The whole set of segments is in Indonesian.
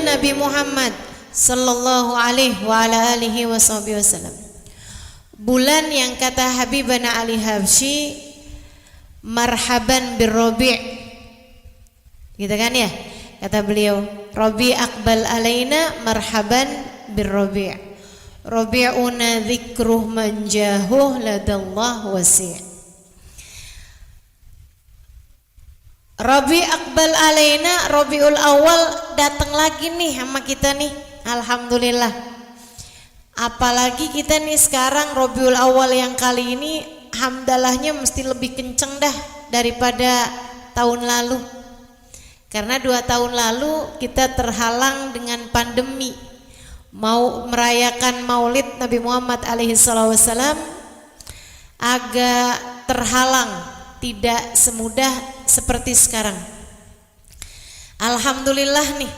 Nabi Muhammad sallallahu alaihi wa ala alihi wasallam. Bulan yang kata Habibana Ali Habsyi, marhaban birrabi'. Gitu kan ya? Kata beliau, Rabi aqbal alaina marhaban birrabi'. Rabi'una dzikruh manjahuh ladallah wasi'. Rabi aqbal alaina, Rabiul Awal datang lagi nih sama kita nih. Alhamdulillah. Apalagi kita nih sekarang Rabiul Awal yang kali ini hamdalahnya mesti lebih kenceng dah daripada tahun lalu. Karena 2 tahun lalu kita terhalang dengan pandemi. Mau merayakan Maulid Nabi Muhammad alaihi wasallam agak terhalang, tidak semudah seperti sekarang. Alhamdulillah nih,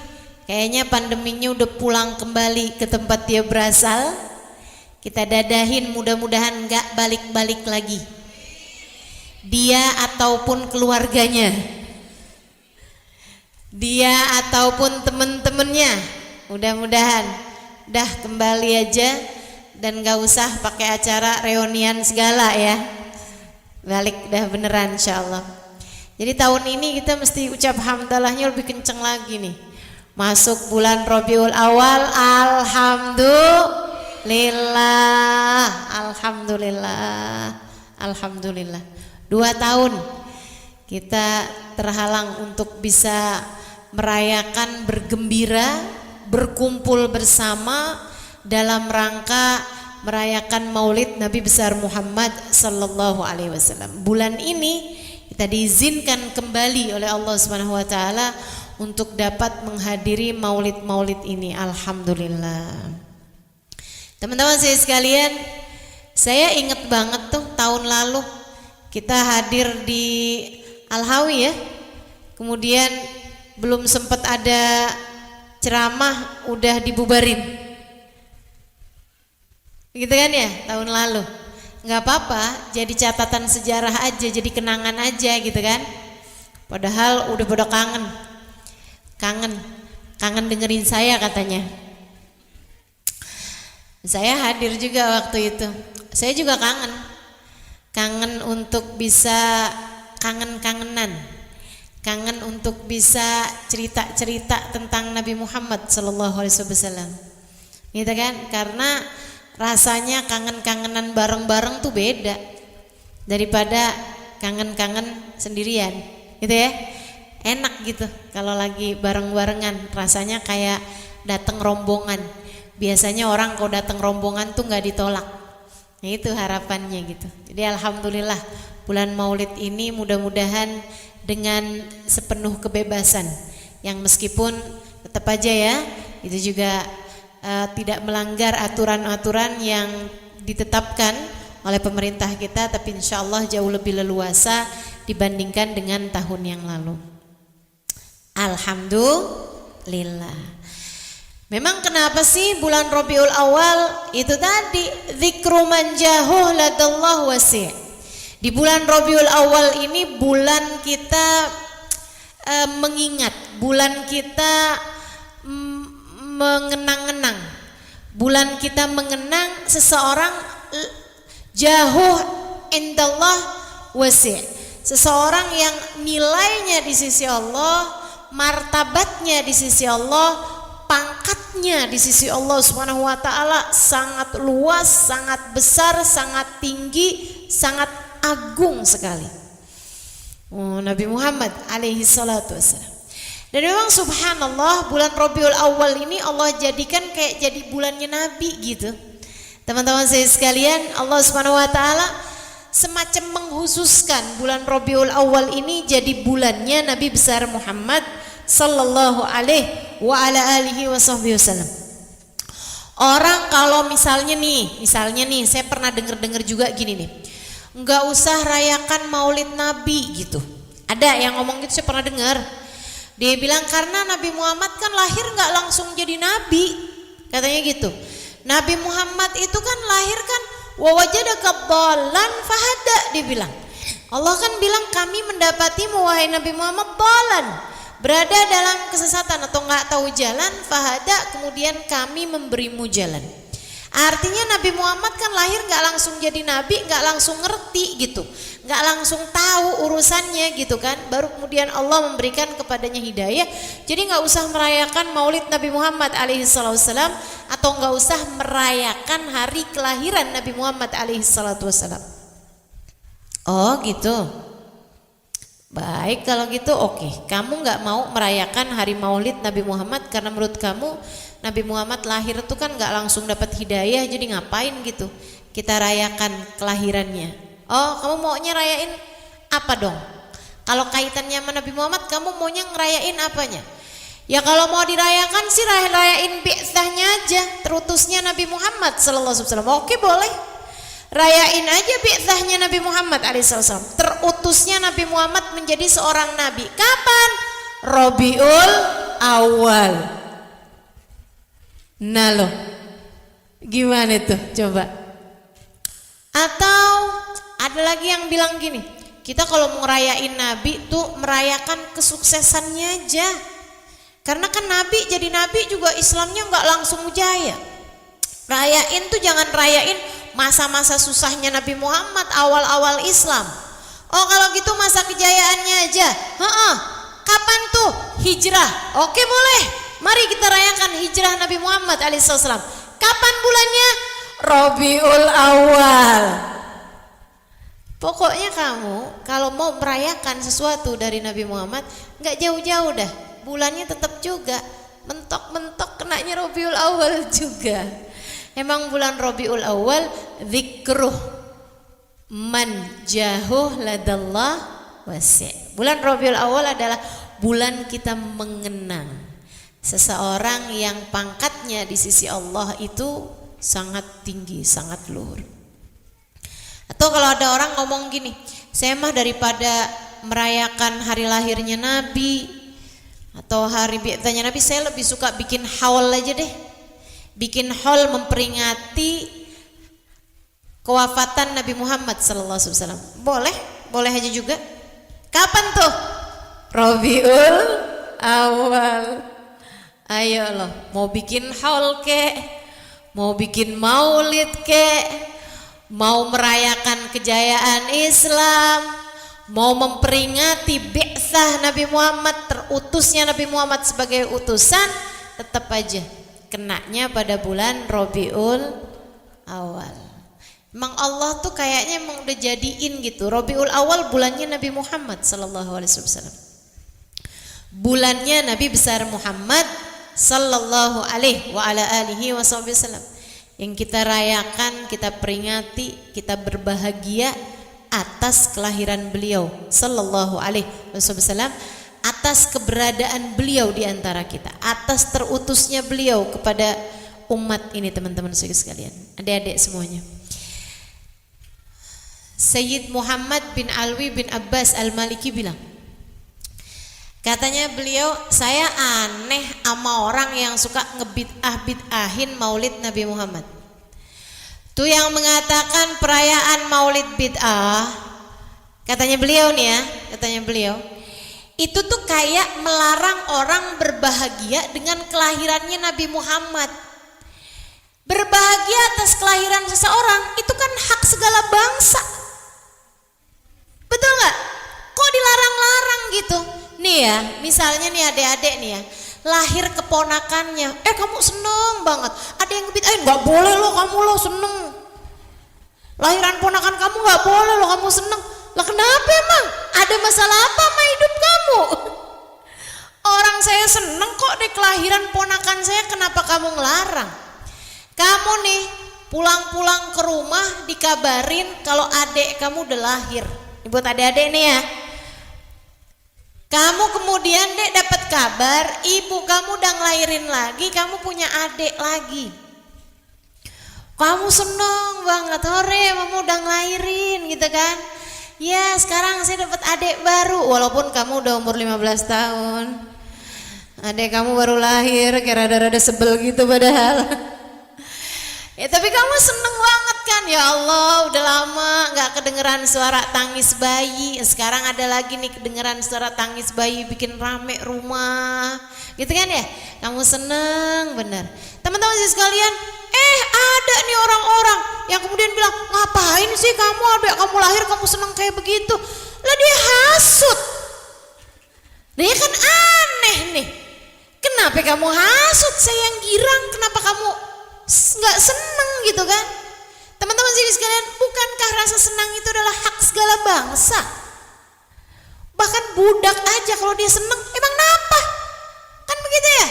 kayaknya pandeminya udah pulang kembali ke tempat dia berasal. Kita dadahin, mudah-mudahan gak balik-balik lagi, dia ataupun keluarganya, dia ataupun temen-temennya. Mudah-mudahan dah kembali aja dan gak usah pakai acara reunian segala ya. Balik dah beneran insyaallah. Jadi tahun ini kita mesti ucap hamdalahnya lebih kenceng lagi nih. Masuk bulan Rabiul Awal, alhamdulillah, alhamdulillah, alhamdulillah. 2 tahun kita terhalang untuk bisa merayakan, bergembira, berkumpul bersama dalam rangka merayakan Maulid Nabi besar Muhammad sallallahu alaihi wasallam. Bulan ini kita diizinkan kembali oleh Allah Subhanahu wa taala untuk dapat menghadiri Maulid-Maulid ini. Alhamdulillah. Teman-teman saya sekalian, saya ingat banget tuh tahun lalu kita hadir di Al-Hawi ya. Kemudian belum sempat ada ceramah udah dibubarin. Gitu kan ya tahun lalu. Nggak apa-apa, jadi catatan sejarah aja, jadi kenangan aja gitu kan. Padahal udah pada kangen dengerin saya katanya. Saya hadir juga waktu itu. Saya juga kangen untuk bisa kangen-kangenan, kangen untuk bisa cerita-cerita tentang Nabi Muhammad sallallahu alaihi wasallam. Gitu kan? Karena rasanya kangen-kangenan bareng-bareng tuh beda daripada kangen-kangen sendirian, gitu ya. Enak gitu kalau lagi bareng-barengan, rasanya kayak datang rombongan. Biasanya orang kalau datang rombongan tuh nggak ditolak. Nah, itu harapannya gitu. Jadi alhamdulillah bulan Maulid ini mudah-mudahan dengan sepenuh kebebasan, yang meskipun tetap aja ya itu juga tidak melanggar aturan-aturan yang ditetapkan oleh pemerintah kita, tapi insya Allah jauh lebih leluasa dibandingkan dengan tahun yang lalu. Alhamdulillah. Memang kenapa sih bulan Rabiul Awal itu tadi dzikru manjahuh ladallah wasi'. Di bulan Rabiul Awal ini bulan kita mengingat, bulan kita mengenang-enang, bulan kita mengenang seseorang jahuh indallah wasi', seseorang yang nilainya di sisi Allah, martabatnya di sisi Allah, pangkatnya di sisi Allah Subhanahu wa taala sangat luas, sangat besar, sangat tinggi, sangat agung sekali. Nabi Muhammad alaihi salatu wassalam. Dan memang subhanallah bulan Rabiul Awal ini Allah jadikan kayak jadi bulannya Nabi gitu. Teman-teman saya sekalian, Allah Subhanahu wa taala semacam menghususkan bulan Rabiul Awal ini jadi bulannya Nabi besar Muhammad sallallahu alaihi wa ala alihi wasallam. Orang kalau misalnya nih saya pernah dengar juga gini nih. Enggak usah rayakan Maulid Nabi gitu. Ada yang ngomong gitu, saya pernah dengar. Dia bilang karena Nabi Muhammad kan lahir nggak langsung jadi nabi, katanya gitu. Nabi Muhammad itu kan lahir kan wa wajadaka dhallan fahada, dia bilang. Allah kan bilang kami mendapatimu wahai Nabi Muhammad dhallan, berada dalam kesesatan atau nggak tahu jalan, fahada, kemudian kami memberimu jalan. Artinya Nabi Muhammad kan lahir nggak langsung jadi nabi, nggak langsung ngerti gitu, nggak langsung tahu urusannya gitu kan. Baru kemudian Allah memberikan kepadanya hidayah. Jadi nggak usah merayakan Maulid Nabi Muhammad alaihissalam atau nggak usah merayakan hari kelahiran Nabi Muhammad alaihissalam. Oh gitu. Baik kalau gitu oke. Kamu nggak mau merayakan hari Maulid Nabi Muhammad karena menurut kamu Nabi Muhammad lahir itu kan nggak langsung dapat hidayah, jadi ngapain gitu kita rayakan kelahirannya. Oh, kamu maunya rayain apa dong? Kalau kaitannya sama Nabi Muhammad, kamu maunya ngerayain apanya? Ya kalau mau dirayakan sih rayain bi'tsahnya aja, terutusnya Nabi Muhammad sallallahu alaihi wasallam. Oke, boleh. Rayain aja bi'tsahnya Nabi Muhammad alaihi wasallam. Terutusnya Nabi Muhammad menjadi seorang nabi. Kapan? Rabiul Awal. Nah loh, gimana tuh coba? Atau ada lagi yang bilang gini, kita kalau mau ngerayain Nabi tuh merayakan kesuksesannya aja. Karena kan Nabi jadi Nabi juga Islamnya nggak langsung jaya. Rayain tuh jangan rayain masa-masa susahnya Nabi Muhammad awal-awal Islam. Oh kalau gitu masa kejayaannya aja. Kapan tuh? Hijrah. Oke boleh. Mari kita rayakan hijrah Nabi Muhammad alaihissalam. Kapan bulannya? Rabiul Awal. Pokoknya kamu kalau mau merayakan sesuatu dari Nabi Muhammad, nggak jauh-jauh dah. Bulannya tetap juga. Mentok-mentok kenanya Rabiul Awal juga. Emang bulan Rabiul Awal dzikruh man jahuh ladallah wasi'. Bulan Rabiul Awal adalah bulan kita mengenang seseorang yang pangkatnya di sisi Allah itu sangat tinggi, sangat luhur. Atau kalau ada orang ngomong gini, saya mah daripada merayakan hari lahirnya Nabi atau hari bi'tsahnya Nabi, saya lebih suka bikin haul aja deh. Bikin haul memperingati kewafatan Nabi Muhammad sallallahu alaihi wasallam. Boleh, boleh aja juga. Kapan tuh? Rabiul Awal. Ayo loh, mau bikin haul kek, mau bikin maulid kek, mau merayakan kejayaan Islam, mau memperingati bi'tsah Nabi Muhammad, terutusnya Nabi Muhammad sebagai utusan, tetap aja kenanya pada bulan Rabiul Awal. Emang Allah tuh kayaknya emang udah jadiin gitu. Rabiul Awal bulannya Nabi Muhammad sallallahu alaihi wasallam. Bulannya Nabi besar Muhammad sallallahu alaihi wa ala alihi wasallam. Yang kita rayakan, kita peringati, kita berbahagia atas kelahiran beliau sallallahu alaihi wasallam, atas keberadaan beliau di antara kita, atas terutusnya beliau kepada umat ini, teman-teman sekalian, adik-adik semuanya. Sayyid Muhammad bin Alwi bin Abbas Al-Maliki bilang, katanya beliau, saya aneh sama orang yang suka ngebid'ah-bid'ahin maulid Nabi Muhammad. Tuh yang mengatakan perayaan maulid bid'ah, katanya beliau nih ya, katanya beliau, itu tuh kayak melarang orang berbahagia dengan kelahirannya Nabi Muhammad. Berbahagia atas kelahiran seseorang itu kan hak segala bangsa. Betul gak? Kok dilarang-larang gitu? Nih ya, misalnya nih adik-adik nih ya, lahir keponakannya, kamu seneng banget, ada yang ngebid'ahin, gak boleh lo kamu lo seneng. Lahiran ponakan kamu gak boleh lo kamu seneng. Lah kenapa emang? Ada masalah apa sama hidup kamu? Orang saya seneng kok di kelahiran ponakan saya, kenapa kamu ngelarang? Kamu nih pulang-pulang ke rumah dikabarin kalau adik kamu udah lahir. Ini buat adik-adik nih ya. Kamu kemudian dek dapat kabar ibu kamu udah ngelahirin lagi, kamu punya adik lagi. Kamu seneng banget, hore mama udah ngelahirin gitu kan. Ya sekarang saya dapat adik baru, walaupun kamu udah umur 15 tahun. Adik kamu baru lahir, kayak rada-rada sebel gitu padahal. Ya tapi kamu seneng banget kan sekalian, ya Allah, udah lama nggak kedengeran suara tangis bayi. Sekarang ada lagi nih kedengeran suara tangis bayi, bikin rame rumah, gitu kan ya? Kamu seneng bener. Teman-teman sih sekalian, ada nih orang-orang yang kemudian bilang, ngapain sih kamu, adik kamu lahir kamu seneng kayak begitu? Lah dia hasut. Dia kan aneh nih. Kenapa kamu hasut? Saya yang girang, kenapa kamu nggak seneng gitu kan? Teman-teman sini sekalian, bukankah rasa senang itu adalah hak segala bangsa? Bahkan budak aja kalau dia seneng, emang kenapa? Kan begitu ya?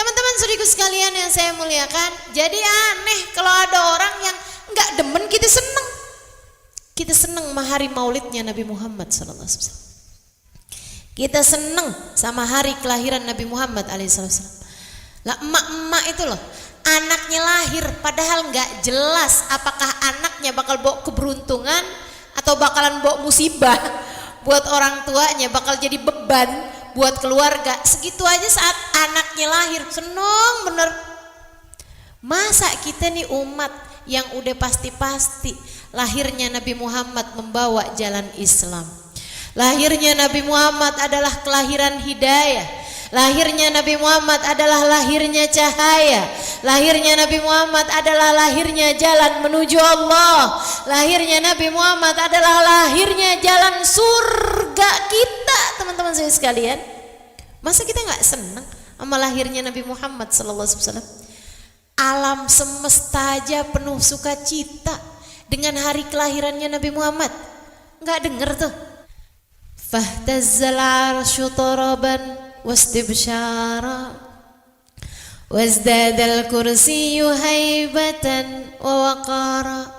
Teman-teman saudaraku sekalian yang saya muliakan, jadi aneh kalau ada orang yang nggak demen kita seneng. Kita seneng sama hari maulidnya Nabi Muhammad SAW. Kita seneng sama hari kelahiran Nabi Muhammad SAW. Lah emak-emak itu loh, anaknya lahir padahal nggak jelas apakah anaknya bakal bawa keberuntungan atau bakalan bawa musibah buat orang tuanya, bakal jadi beban buat keluarga. Segitu aja saat anaknya lahir seneng bener. Masa kita nih umat yang udah pasti-pasti lahirnya Nabi Muhammad membawa jalan Islam, lahirnya Nabi Muhammad adalah kelahiran hidayah, lahirnya Nabi Muhammad adalah lahirnya cahaya, lahirnya Nabi Muhammad adalah lahirnya jalan menuju Allah, lahirnya Nabi Muhammad adalah lahirnya jalan surga kita. Teman-teman saya sekalian, masa kita nggak senang sama lahirnya Nabi Muhammad SAW? Alam semesta aja penuh sukacita dengan hari kelahirannya Nabi Muhammad. Nggak denger tuh? Fahtazzal arsyu taraban wastibsyara wazdadal kursiyyu haibatan wa waqara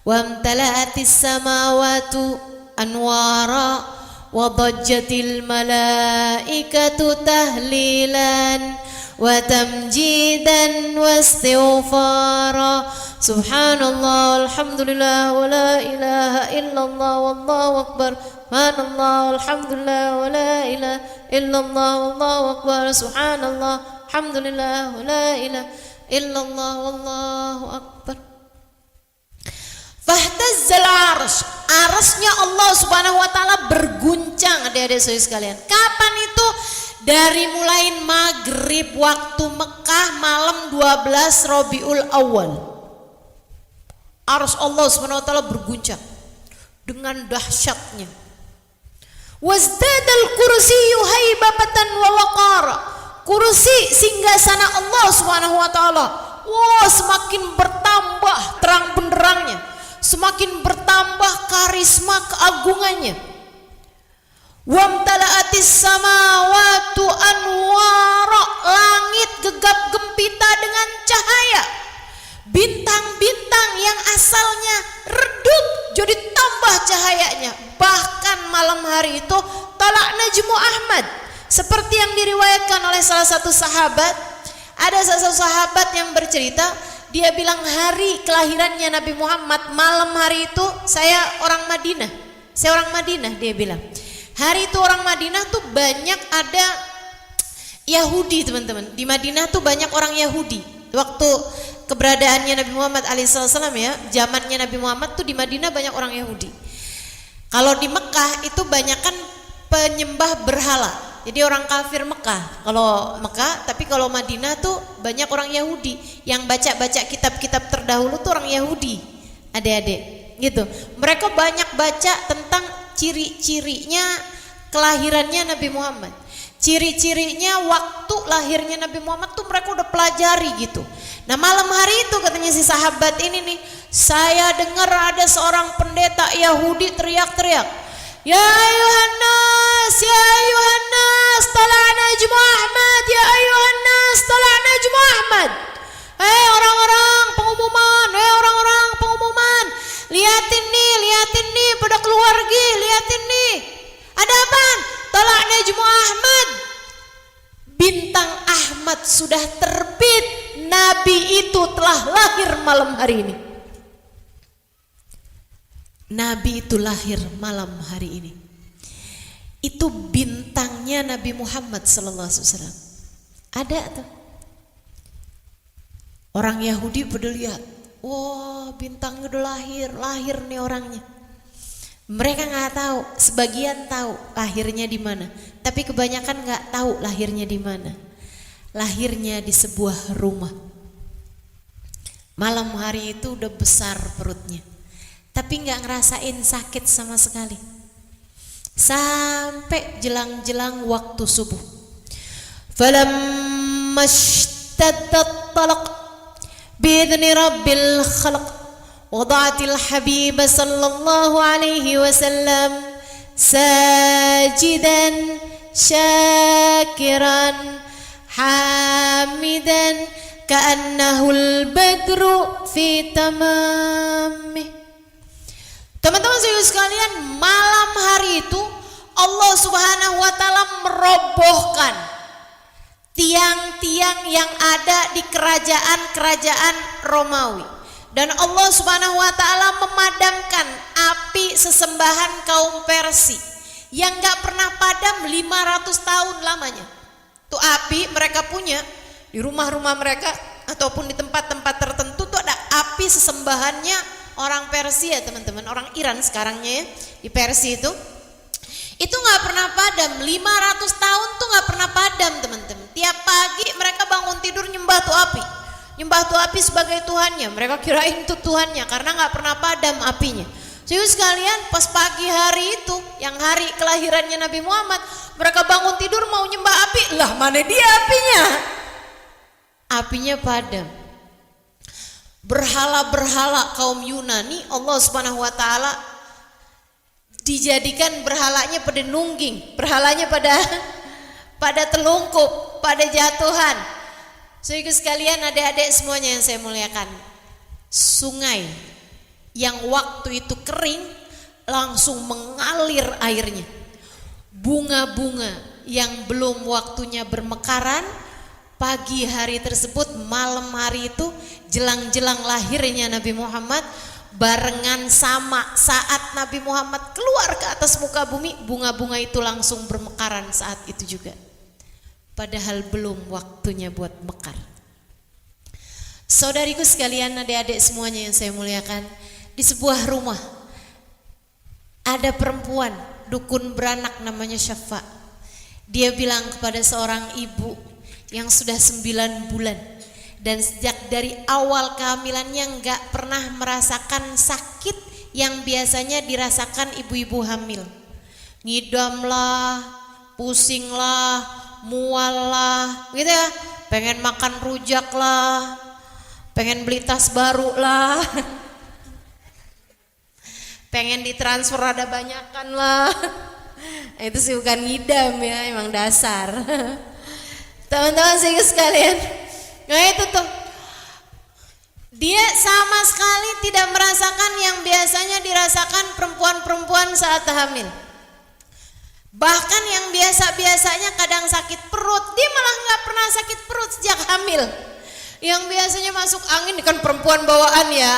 wamtala'atis samawatu anwara wa dajjatil malaikatu tahlilan wa tamjidan wastighfara. Subhanallah alhamdulillah wa la ilaha illallah wallahu akbar. Subhanallah alhamdulillah wa la ilaha illallah wallahu akbar. Subhanallah alhamdulillah wa la ilaha illallah wallahu akbar. Fahtazzal arsh, arasnya Allah subhanahu wa ta'ala berguncang. Adik-adik saudara sekalian, kapan itu? Dari mulai maghrib waktu Mekah malam 12 Rabiul Awal, arsh Allah subhanahu wa ta'ala berguncang dengan dahsyatnya. Wazdadal kursiyyu haibatan wa waqara, kursi singgasana Allah subhanahu wa ta'ala, wah, semakin bertambah terang benderangnya, semakin bertambah karisma keagungannya. Wamtala'atis samawatu anwara, langit gegap gempita dengan cahaya. Bintang-bintang yang asalnya redup jadi tambah cahayanya. Bahkan malam hari itu talak najmu Ahmad, seperti yang diriwayatkan oleh salah satu sahabat. Ada salah satu sahabat yang bercerita, dia bilang hari kelahirannya Nabi Muhammad malam hari itu saya orang Madinah, dia bilang. Hari itu orang Madinah tuh banyak ada Yahudi, teman-teman. Di Madinah tuh banyak orang Yahudi. Waktu keberadaannya Nabi Muhammad alaihissalam ya, zamannya Nabi Muhammad tuh di Madinah banyak orang Yahudi. Kalau di Mekah itu banyakan penyembah berhala. Jadi orang kafir Mekah. Kalau Mekah, tapi kalau Madinah tuh banyak orang Yahudi yang baca-baca kitab-kitab terdahulu tuh orang Yahudi. Adik-adik, gitu. Mereka banyak baca tentang ciri-cirinya kelahirannya Nabi Muhammad, ciri-cirinya waktu lahirnya Nabi Muhammad tuh mereka udah pelajari gitu. Nah malam hari itu katanya si sahabat ini nih, saya dengar ada seorang pendeta Yahudi teriak-teriak, ya ayuhan nas, ya ayuhan nas, tala' najmu Ahmad, ya ayuhan nas, tala' najmu Ahmad. Hei orang-orang pengumuman, hei orang-orang pengumuman, liatin nih pada keluar gi, liatin nih. Ada apaan? Talak najmu Ahmad. Bintang Ahmad sudah terbit. Nabi itu telah lahir malam hari ini. Nabi itu lahir malam hari ini. Itu bintangnya Nabi Muhammad sallallahu alaihi wasallam. Ada tuh. Orang Yahudi pada lihat, Wah, bintangnya udah lahir nih orangnya. Mereka nggak tahu, sebagian tahu lahirnya di mana, tapi kebanyakan nggak tahu lahirnya di mana. Lahirnya di sebuah rumah. Malam hari itu udah besar perutnya, tapi nggak ngerasain sakit sama sekali. Sampai jelang-jelang waktu subuh. Falamma ishtaddat talaq bi'idzni rabbil khalaq wada'atil habib sallallahu alaihi wasallam sajidan syakiran hamidan ka'annahul badru fi tamamih. Teman-teman sekalian, malam hari itu Allah Subhanahu wa taala merobohkan tiang-tiang yang ada di kerajaan-kerajaan Romawi. Dan Allah Subhanahu wa taala memadamkan api sesembahan kaum Persia yang gak pernah padam 500 tahun lamanya. Tuh api mereka punya di rumah-rumah mereka ataupun di tempat-tempat tertentu tuh ada api sesembahannya orang Persia, teman-teman, orang Iran sekarangnya ya, di Persia itu nggak pernah padam. 500 tahun tuh nggak pernah padam, teman-teman. Tiap pagi mereka bangun tidur nyembah tuh api sebagai Tuhannya. Mereka kirain itu Tuhannya karena nggak pernah padam apinya. Jadi sekalian, pas pagi hari itu, yang hari kelahirannya Nabi Muhammad, mereka bangun tidur mau nyembah api, lah mana dia apinya? Apinya padam. Berhala-berhala kaum Yunani, Allah Subhanahu wa taala dijadikan berhalanya pada nungging, berhalanya pada telungkup, pada jatuhan. Saudara sekalian, adik-adik semuanya yang saya muliakan, sungai yang waktu itu kering langsung mengalir airnya. Bunga-bunga yang belum waktunya bermekaran, pagi hari tersebut, malam hari itu, jelang-jelang lahirnya Nabi Muhammad, barengan sama saat Nabi Muhammad keluar ke atas muka bumi, bunga-bunga itu langsung bermekaran saat itu juga. Padahal belum waktunya buat mekar. Saudariku sekalian, adik-adik semuanya yang saya muliakan, di sebuah rumah ada perempuan dukun beranak namanya Syafa. Dia bilang kepada seorang ibu yang sudah 9 bulan dan sejak dari awal kehamilannya nggak pernah merasakan sakit yang biasanya dirasakan ibu-ibu hamil. Ngidam lah, pusing lah, mual lah, gitu ya. Pengen makan rujak lah, pengen beli tas baru lah, pengen ditransfer ada banyakan lah. Itu sih bukan ngidam ya, emang dasar. Teman-teman sekalian, nah itu tuh, dia sama sekali tidak merasakan yang biasanya dirasakan perempuan-perempuan saat hamil. Bahkan yang biasa-biasanya kadang sakit perut, dia malah nggak pernah sakit perut sejak hamil. Yang biasanya masuk angin, kan perempuan bawaan ya,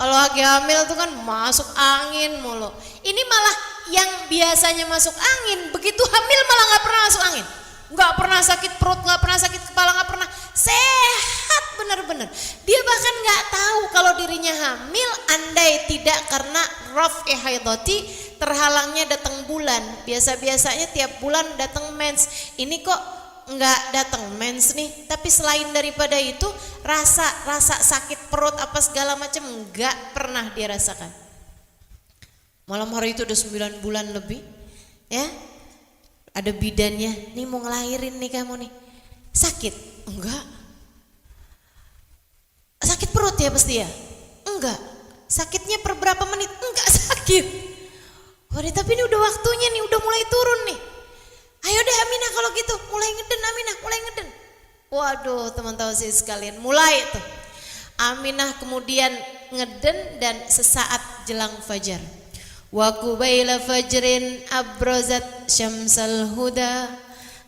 kalau lagi hamil tuh kan masuk angin mulu. Ini malah yang biasanya masuk angin, begitu hamil malah nggak pernah masuk angin. Nggak pernah sakit perut, nggak pernah sakit kepala, nggak pernah, sehat benar-benar. Dia bahkan nggak tahu kalau dirinya hamil, andai tidak karena raf'i haidati, terhalangnya datang bulan. Biasa-biasanya tiap bulan datang mens, ini kok nggak datang mens nih. Tapi selain daripada itu, rasa sakit perut apa segala macam nggak pernah dia rasakan. Malam hari itu udah 9 bulan lebih, ya. Ada bidannya, nih mau ngelahirin nih kamu nih. Sakit? Enggak. Sakit perut ya pasti ya? Enggak. Sakitnya per berapa menit? Enggak sakit. Waduh, tapi ini udah waktunya nih, udah mulai turun nih. Ayo deh Aminah kalau gitu, mulai ngeden Aminah, mulai ngeden. Waduh teman-teman sekalian, mulai tuh. Aminah kemudian ngeden dan sesaat jelang fajar. Wa qubaila fajrin abrazat syamsal huda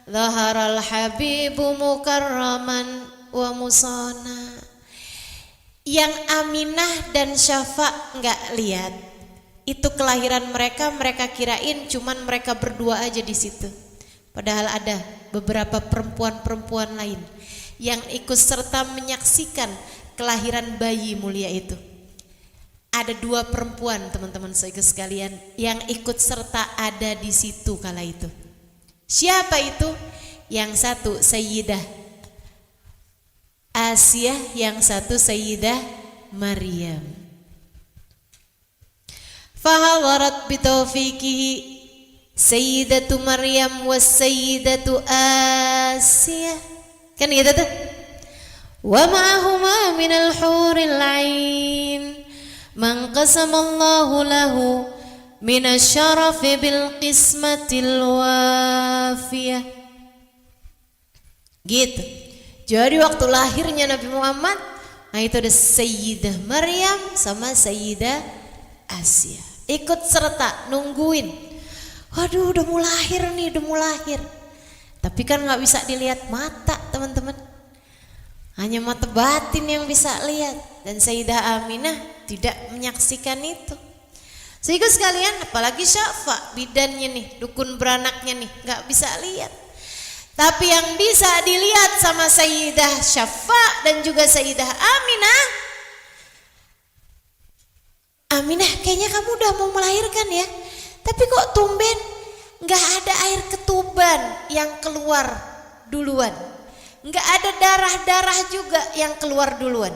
zaharal habibu mukarraman wa musana. Yang Aminah dan Syafa nggak lihat itu kelahiran mereka kirain cuman mereka berdua aja di situ. Padahal ada beberapa perempuan-perempuan lain yang ikut serta menyaksikan kelahiran bayi mulia itu. Ada 2 perempuan teman-teman sekalian yang ikut serta ada di situ kala itu. Siapa itu? Yang satu Sayyidah Asiyah, yang satu Sayyidah Maryam. Fahadarat bitaufiqihi Sayyidatu Maryam was Sayyidatu Asiyah. Kan gitu tuh. Wa ma'ahuma minal huril 'ain man qasamallahu lahu minasyarafi bil qismatil wafiyah. Gitu. Jadi waktu lahirnya Nabi Muhammad, nah itu ada Sayyidah Maryam sama Sayyidah Asiyah ikut serta nungguin. Waduh, udah mau lahir nih, udah mau lahir. Tapi kan nggak bisa dilihat mata teman-teman, hanya mata batin yang bisa lihat. Dan Sayyidah Aminah tidak menyaksikan itu. Sehingga sekalian, apalagi Syafa bidannya nih, dukun beranaknya nih, nggak bisa lihat. Tapi yang bisa dilihat sama Sayyidah Syafa dan juga Sayyidah Aminah, Aminah kayaknya kamu udah mau melahirkan ya, tapi kok tumben nggak ada air ketuban yang keluar duluan, nggak ada darah-darah juga yang keluar duluan.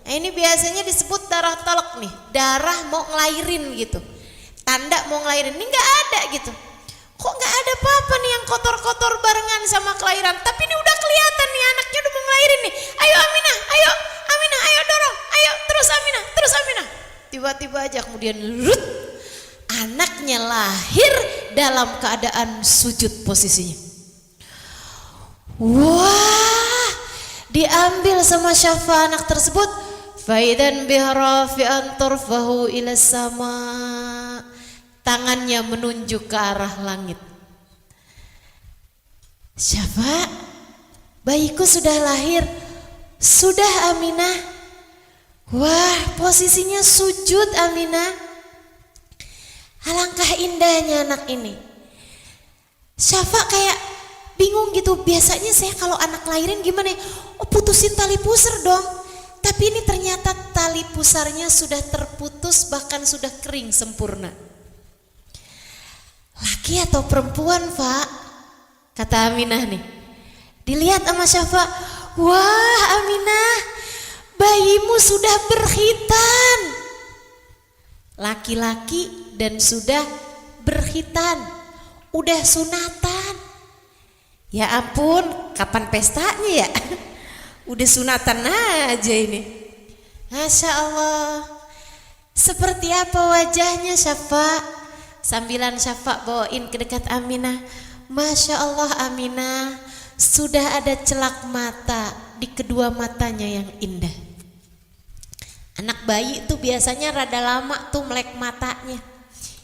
Nah ini biasanya disebut darah tolak nih, darah mau ngelahirin gitu, tanda mau ngelahirin. Ini nggak ada gitu. Kok nggak ada apa-apa nih yang kotor-kotor barengan sama kelahiran, tapi ini udah kelihatan nih anaknya udah mau ngelahirin nih. Ayo Aminah, ayo Aminah, ayo dorong, ayo terus Aminah, terus Aminah. Tiba-tiba aja kemudian anaknya lahir dalam keadaan sujud posisinya. Wah, diambil sama Syafa anak tersebut. Faidan bihrafi'an turfahu ila sama. Tangannya menunjuk ke arah langit. Syafa, bayiku sudah lahir. Sudah Aminah. Wah, posisinya sujud Aminah. Alangkah indahnya anak ini. Syafa kayak bingung gitu. Biasanya saya kalau anak lahirin gimana ya? Oh, putusin tali pusar dong. Tapi ini ternyata tali pusarnya sudah terputus, bahkan sudah kering sempurna. Laki atau perempuan, Pak? Kata Aminah nih. Dilihat sama Syafa. Wah Aminah, bayimu sudah berkhitan. Laki-laki dan sudah berkhitan, udah sunatan. Ya ampun, kapan pestanya ya? Udah sunatan aja ini. Masya Allah. Seperti apa wajahnya Syafa? Sambilan Syafa bawain ke dekat Aminah. Masya Allah Aminah, sudah ada celak mata di kedua matanya yang indah. Anak bayi itu biasanya rada lama tuh melek matanya.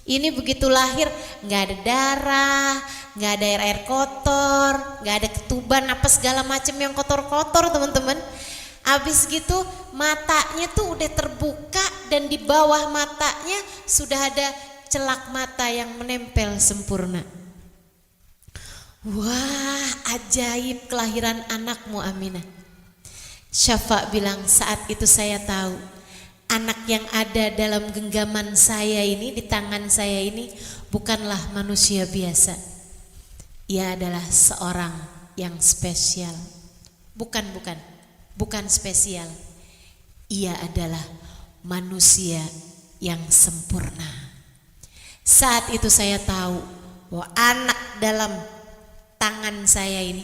Ini begitu lahir nggak ada darah, nggak ada air kotor, nggak ada ketuban apa segala macam yang kotor-kotor teman-teman. Abis gitu matanya tuh udah terbuka dan di bawah matanya sudah ada celak mata yang menempel sempurna. Wah, ajaib kelahiran anakmu Aminah. Syafa bilang, saat itu saya tahu anak yang ada dalam genggaman saya ini, di tangan saya ini bukanlah manusia biasa. Ia adalah seorang yang spesial. Bukan spesial. Ia adalah manusia yang sempurna. Saat itu saya tahu bahwa anak dalam tangan saya ini,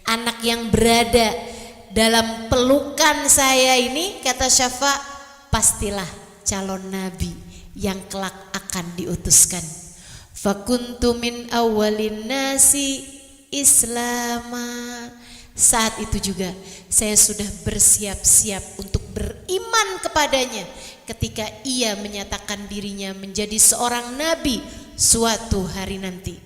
anak yang berada dalam pelukan saya ini, kata Syafa, pastilah calon nabi yang kelak akan diutuskan. Fakuntu min awwalin nasi islama. Saat itu juga saya sudah bersiap-siap untuk beriman kepadanya ketika ia menyatakan dirinya menjadi seorang nabi suatu hari nanti.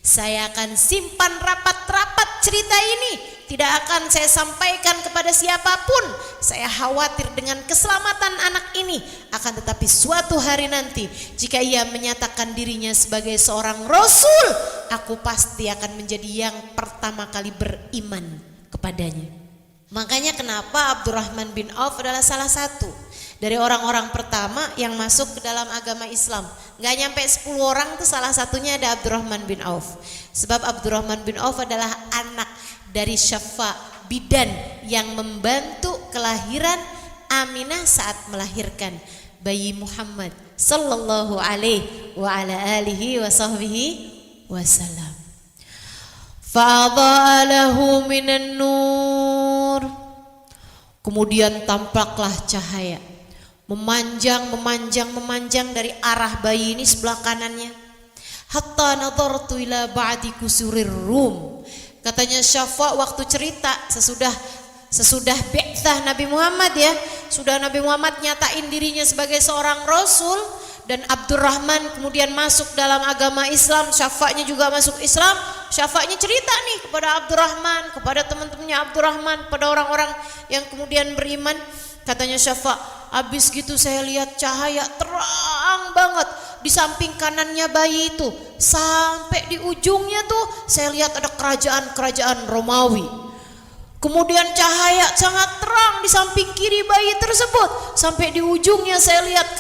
Saya akan simpan rapat-rapat cerita ini, tidak akan saya sampaikan kepada siapapun. Saya khawatir dengan keselamatan anak ini. Akan tetapi suatu hari nanti, jika ia menyatakan dirinya sebagai seorang rasul, aku pasti akan menjadi yang pertama kali beriman kepadanya. Makanya kenapa Abdurrahman bin Auf adalah salah satu dari orang-orang pertama yang masuk ke dalam agama Islam. Gak nyampe 10 orang tuh salah satunya ada Abdurrahman bin Auf. Sebab Abdurrahman bin Auf adalah anak dari Syafa, bidan yang membantu kelahiran Aminah saat melahirkan bayi Muhammad sallallahu alaihi wa ala alihi wa sahbihi wasallam. Fa'adhalahu minan nur. Kemudian tampaklah cahaya memanjang dari arah bayi ini sebelah kanannya. Hatta nadartu ila ba'di kusurir Rum. Katanya Syafa waktu cerita sesudah bi'tsah Nabi Muhammad ya, sudah Nabi Muhammad nyatain dirinya sebagai seorang rasul dan Abdurrahman kemudian masuk dalam agama Islam, Syafa'nya juga masuk Islam. Syafa'nya cerita nih kepada Abdurrahman, kepada teman-temannya Abdurrahman, pada orang-orang yang kemudian beriman. Katanya Syafa', habis gitu saya lihat cahaya terang banget di samping kanannya bayi itu, sampai di ujungnya tuh saya lihat ada kerajaan Romawi. Kemudian cahaya sangat terang di samping kiri bayi tersebut, sampai di ujungnya saya lihat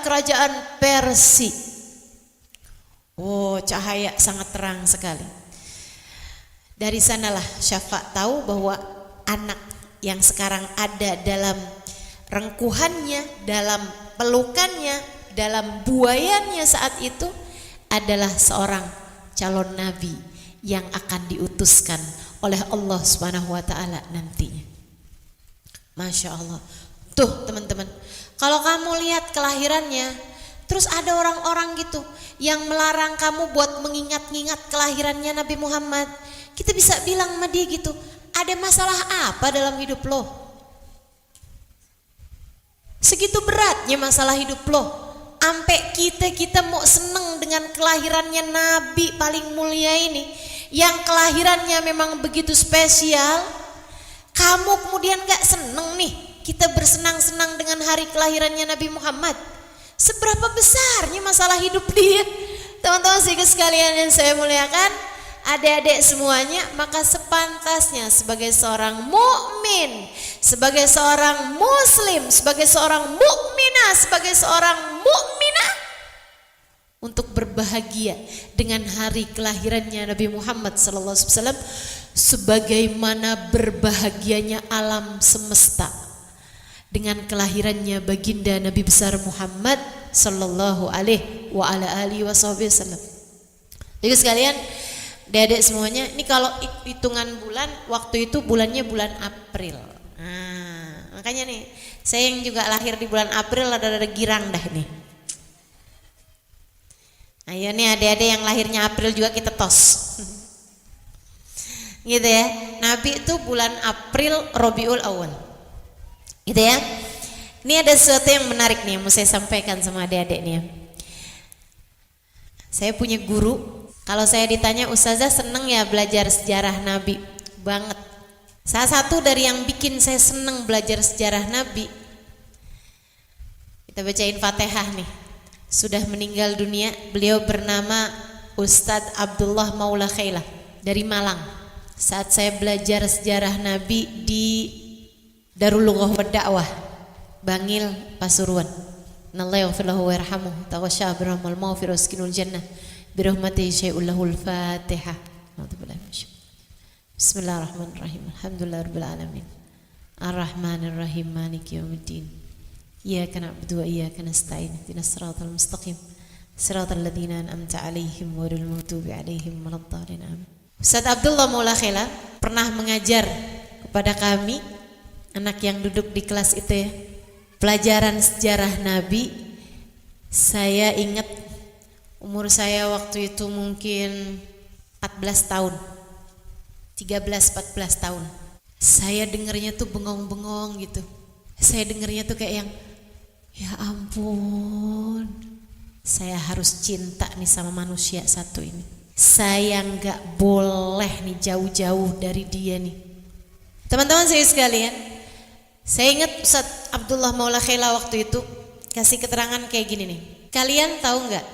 kerajaan Persia. Oh, cahaya sangat terang sekali. Dari sanalah Syafa' tahu bahwa anak yang sekarang ada dalam rengkuhannya, dalam pelukannya, dalam buayannya saat itu adalah seorang calon nabi yang akan diutuskan oleh Allah Subhanahu wa taala nantinya. Masya Allah. Tuh teman-teman, kalau kamu lihat kelahirannya, terus ada orang-orang gitu yang melarang kamu buat mengingat-ingat kelahirannya Nabi Muhammad, kita bisa bilang sama dia gitu, ada masalah apa dalam hidup lo? Segitu beratnya masalah hidup lo, sampai kita mau seneng dengan kelahirannya Nabi paling mulia ini, yang kelahirannya memang begitu spesial. Kamu kemudian gak seneng nih kita bersenang-senang dengan hari kelahirannya Nabi Muhammad. Seberapa besarnya masalah hidup dia. Teman-teman sekalian yang saya muliakan, adik-adik semuanya, maka sepantasnya sebagai seorang mukmin, sebagai seorang muslim, sebagai seorang mukminah, sebagai seorang mukminah untuk berbahagia dengan hari kelahirannya Nabi Muhammad sallallahu alaihi wasallam, sebagaimana berbahagianya alam semesta dengan kelahirannya baginda Nabi besar Muhammad sallallahu alaihi wa ala alihi wasallam. Jadi sekalian, adik-adik semuanya, ini kalau hitungan bulan, waktu itu bulannya bulan April. Nah, makanya nih, saya yang juga lahir di bulan April ada girang dah nih. Ayo nih adik-adik yang lahirnya April juga kita tos. Gitu ya. Nabi itu bulan April Rabiul Awal. Gitu ya. Ini ada sesuatu yang menarik nih yang mau saya sampaikan sama adik-adik nih. Saya punya guru, kalau saya ditanya, Ustazah seneng ya belajar sejarah Nabi? Banget. Salah satu dari yang bikin saya seneng belajar sejarah Nabi, kita bacain Fatihah nih. Sudah meninggal dunia, beliau bernama Ustadz Abdullah Maula Khailah dari Malang. Saat saya belajar sejarah Nabi di Darul Lughah wad Da'wah Bangil, Pasuruan. Nallahu yaghfir lahu wa yarhamuh, tawasya birahmal maghfir waskinul jannah birahmatihi syai'ul lahul Fatihah. Bismillahirrahmanirrahim. Alhamdulillahirabbil alamin. Arrahmanirrahim, maliki yaumiddin. Iyyaka na'budu wa iyyaka nasta'in. Ihdinas siratal mustaqim. Siratal ladzina an'amta 'alaihim ghairil maghdubi 'alaihim waladdallin. Amin. Ustaz Abdullah Maula Khailah pernah mengajar kepada kami, anak yang duduk di kelas itu ya, pelajaran sejarah Nabi. Saya ingat umur saya waktu itu mungkin 14 tahun, 13-14 tahun. Saya dengarnya tuh bengong-bengong gitu. Saya dengarnya tuh kayak yang, ya ampun, saya harus cinta nih sama manusia satu ini. Saya nggak boleh nih jauh-jauh dari dia nih. Teman-teman saya sekalian, saya ingat Ustaz Abdullah Maula Khailah waktu itu kasih keterangan kayak gini nih. Kalian tahu nggak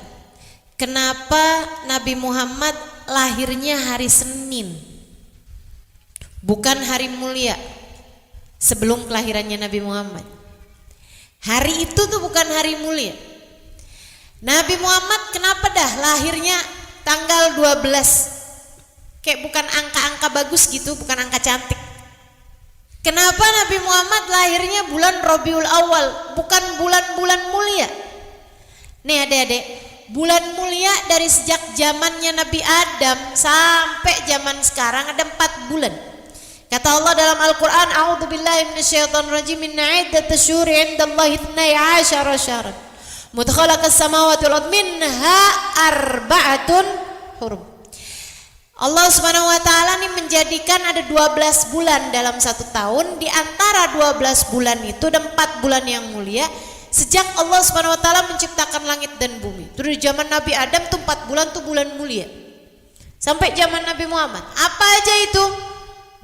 kenapa Nabi Muhammad lahirnya hari Senin, bukan hari mulia? sebelum kelahirannya Nabi Muhammad. Hari itu tuh bukan hari mulia. Nabi Muhammad kenapa dah lahirnya tanggal 12? Kayak bukan angka-angka bagus gitu, bukan angka cantik. Kenapa Nabi Muhammad lahirnya bulan Rabiul Awal, bukan bulan-bulan mulia? Nih adik-adik, bulan mulia dari sejak zamannya Nabi Adam sampai zaman sekarang ada 4 bulan. Kata Allah dalam Al-Quran, A'udzubillahi minasyaitonirrajim, inna iddatash syuhuri 'indallahi 12 syahran mudkhalaqas samawati wal ardh minha arba'atun hurum. Allah Subhanahu wa taala nih menjadikan ada 12 bulan dalam satu tahun. Di antara 12 bulan itu ada 4 bulan yang mulia. Sejak Allah Subhanahu wa taala menciptakan langit dan bumi. Terus di zaman Nabi Adam tuh 4 bulan tuh bulan mulia. Sampai zaman Nabi Muhammad. Apa aja itu?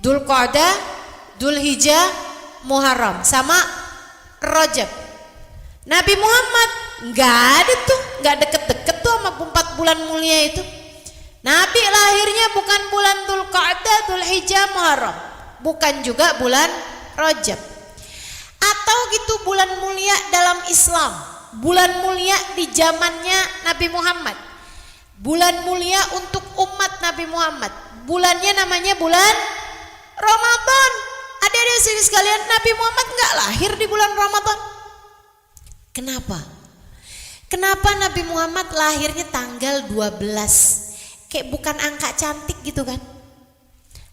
Dzulqa'dah, Dzulhijjah, Muharram sama Rajab. Nabi Muhammad enggak ada tuh, enggak deket-deket tuh sama 4 bulan mulia itu. Nabi lahirnya bukan bulan Dzulqa'dah, Dzulhijjah, Muharram, bukan juga bulan Rajab. Atau gitu bulan mulia dalam Islam, bulan mulia di zamannya Nabi Muhammad, bulan mulia untuk umat Nabi Muhammad. Bulannya namanya bulan Ramadan. Adik-adik sekalian, Nabi Muhammad enggak lahir di bulan Ramadan. Kenapa? Kenapa Nabi Muhammad lahirnya tanggal 12? Kayak bukan angka cantik gitu kan.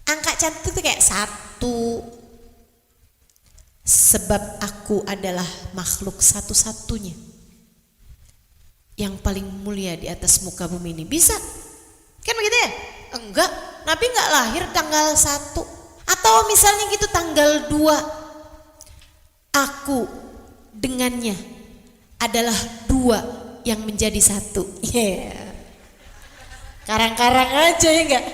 Angka cantik itu kayak 1. Sebab aku adalah makhluk satu-satunya yang paling mulia di atas muka bumi ini. Bisa? Kan begitu ya? Enggak, Nabi enggak lahir tanggal 1. Atau misalnya gitu tanggal 2. Aku dengannya adalah 2 yang menjadi 1. Yeah. Karang-karang aja ya enggak?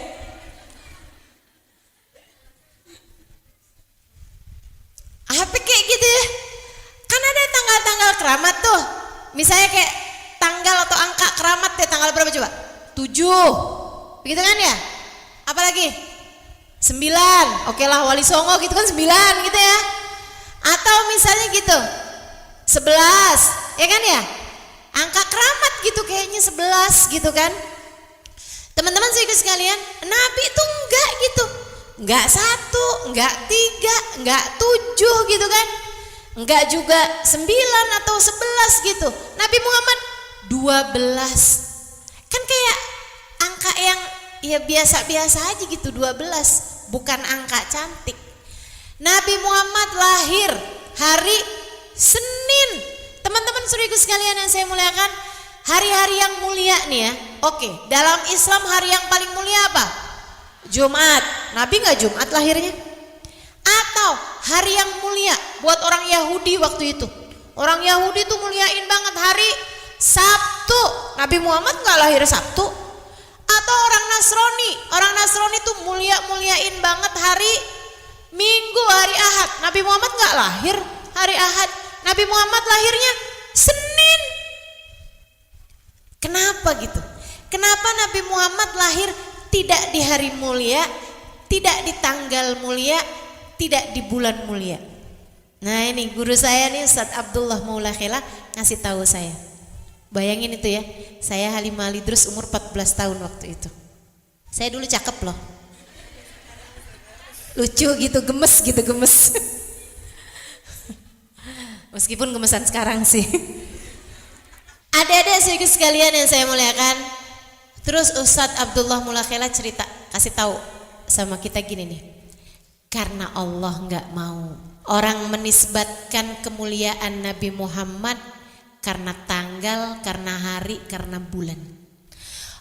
Apa kayak gitu ya? Kan ada tanggal-tanggal keramat tuh. Misalnya kayak tanggal atau angka keramat ya, tanggal berapa coba? 7. Begitu kan ya? Apalagi? 9. Oke lah, Wali Songo gitu kan 9 gitu ya. Atau misalnya gitu 11, ya kan ya? Angka keramat gitu kayaknya 11 gitu kan. Teman-teman sekalian, Nabi itu enggak gitu. Enggak 1, enggak 3, enggak 7 gitu kan. Enggak juga 9 atau 11 gitu. Nabi Muhammad 12. Kan kayak angka yang ya biasa-biasa aja gitu, 12. Bukan angka cantik. Nabi Muhammad lahir hari Senin. Teman-teman saudaraku sekalian yang saya muliakan, hari-hari yang mulia nih ya. Oke, dalam Islam hari yang paling mulia apa? Jumat. Nabi nggak Jumat lahirnya? Atau hari yang mulia buat orang Yahudi waktu itu? Orang Yahudi tuh muliain banget hari Sabtu. Nabi Muhammad nggak lahir Sabtu. Atau orang Nasrani tuh muliain banget hari Minggu, hari Ahad. Nabi Muhammad nggak lahir hari Ahad. Nabi Muhammad lahirnya Senin. Kenapa gitu? Kenapa Nabi Muhammad lahir tidak di hari mulia, tidak di tanggal mulia, tidak di bulan mulia? Nah ini guru saya nih, Ustadz Abdullah Maula Khela ngasih tahu saya. Bayangin itu ya, saya Halimah Lidrus umur 14 tahun waktu itu. Saya dulu cakep loh, lucu gitu, gemes. Meskipun gemesan sekarang sih. Adik-adik sekalian yang saya muliakan, terus Ustadz Abdullah Maula Khela cerita, kasih tahu sama kita gini nih. Karena Allah nggak mau orang menisbatkan kemuliaan Nabi Muhammad karena tanggal, karena hari, karena bulan.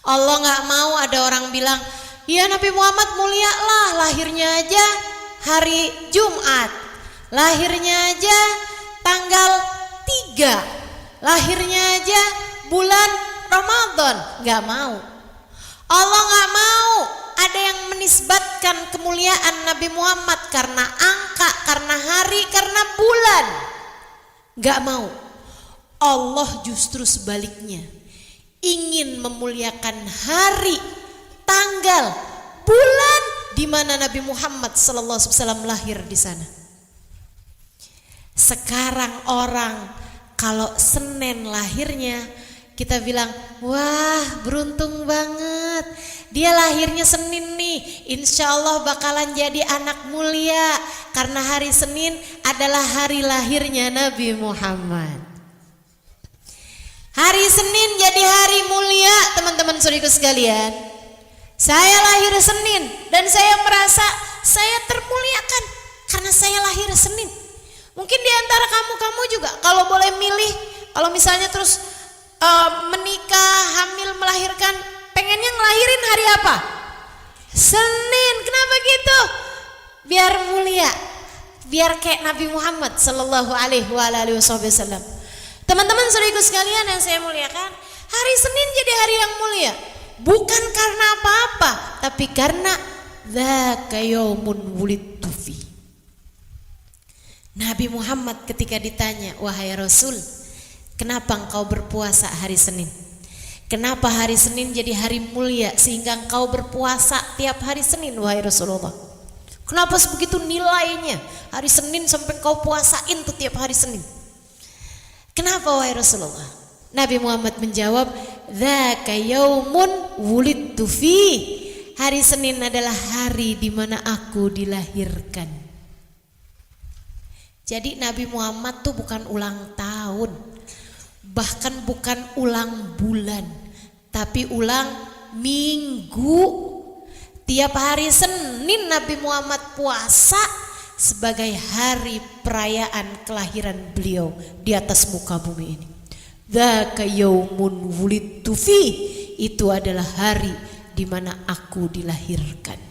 Allah nggak mau ada orang bilang, ya Nabi Muhammad mulia lah, lahirnya aja hari Jumat, lahirnya aja tanggal 3, lahirnya aja bulan Ramadan. Nggak mau. Allah nggak mau ada yang menisbatkan kemuliaan Nabi Muhammad karena angka, karena hari, karena bulan. Nggak mau. Allah justru sebaliknya ingin memuliakan hari, tanggal, bulan di mana Nabi Muhammad SAW lahir di sana. Sekarang orang kalau Senin lahirnya, kita bilang, wah beruntung banget, dia lahirnya Senin nih, insya Allah bakalan jadi anak mulia, karena hari Senin adalah hari lahirnya Nabi Muhammad. Hari Senin jadi hari mulia, teman-teman saudaraku sekalian. Saya lahir Senin dan saya merasa saya termuliakan karena saya lahir Senin. Mungkin di antara kamu juga kalau boleh milih, kalau misalnya terus menikah, hamil, melahirkan, pengennya ngelahirin hari apa? Senin. Kenapa gitu? Biar mulia, biar kayak Nabi Muhammad sallallahu alaihi wasallam. Teman-teman saudaraku sekalian yang saya muliakan, hari Senin jadi hari yang mulia, bukan karena apa-apa, tapi karena dzaka yaumun wulidtu fi. Nabi Muhammad ketika ditanya, wahai Rasul, kenapa engkau berpuasa hari Senin? Kenapa hari Senin jadi hari mulia sehingga engkau berpuasa tiap hari Senin, wahai Rasulullah? Kenapa sebegitu nilainya hari Senin sampai engkau puasain tuh tiap hari Senin? Kenapa, wahai Rasulullah? Nabi Muhammad menjawab, dzaka yaumun wulidtu fi. Hari Senin adalah hari di mana aku dilahirkan. Jadi Nabi Muhammad tuh bukan ulang tahun, bahkan bukan ulang bulan, tapi ulang minggu. Tiap hari Senin Nabi Muhammad puasa sebagai hari perayaan kelahiran beliau di atas muka bumi ini. Dzaka yaumun wulidtu fi, itu adalah hari di mana aku dilahirkan.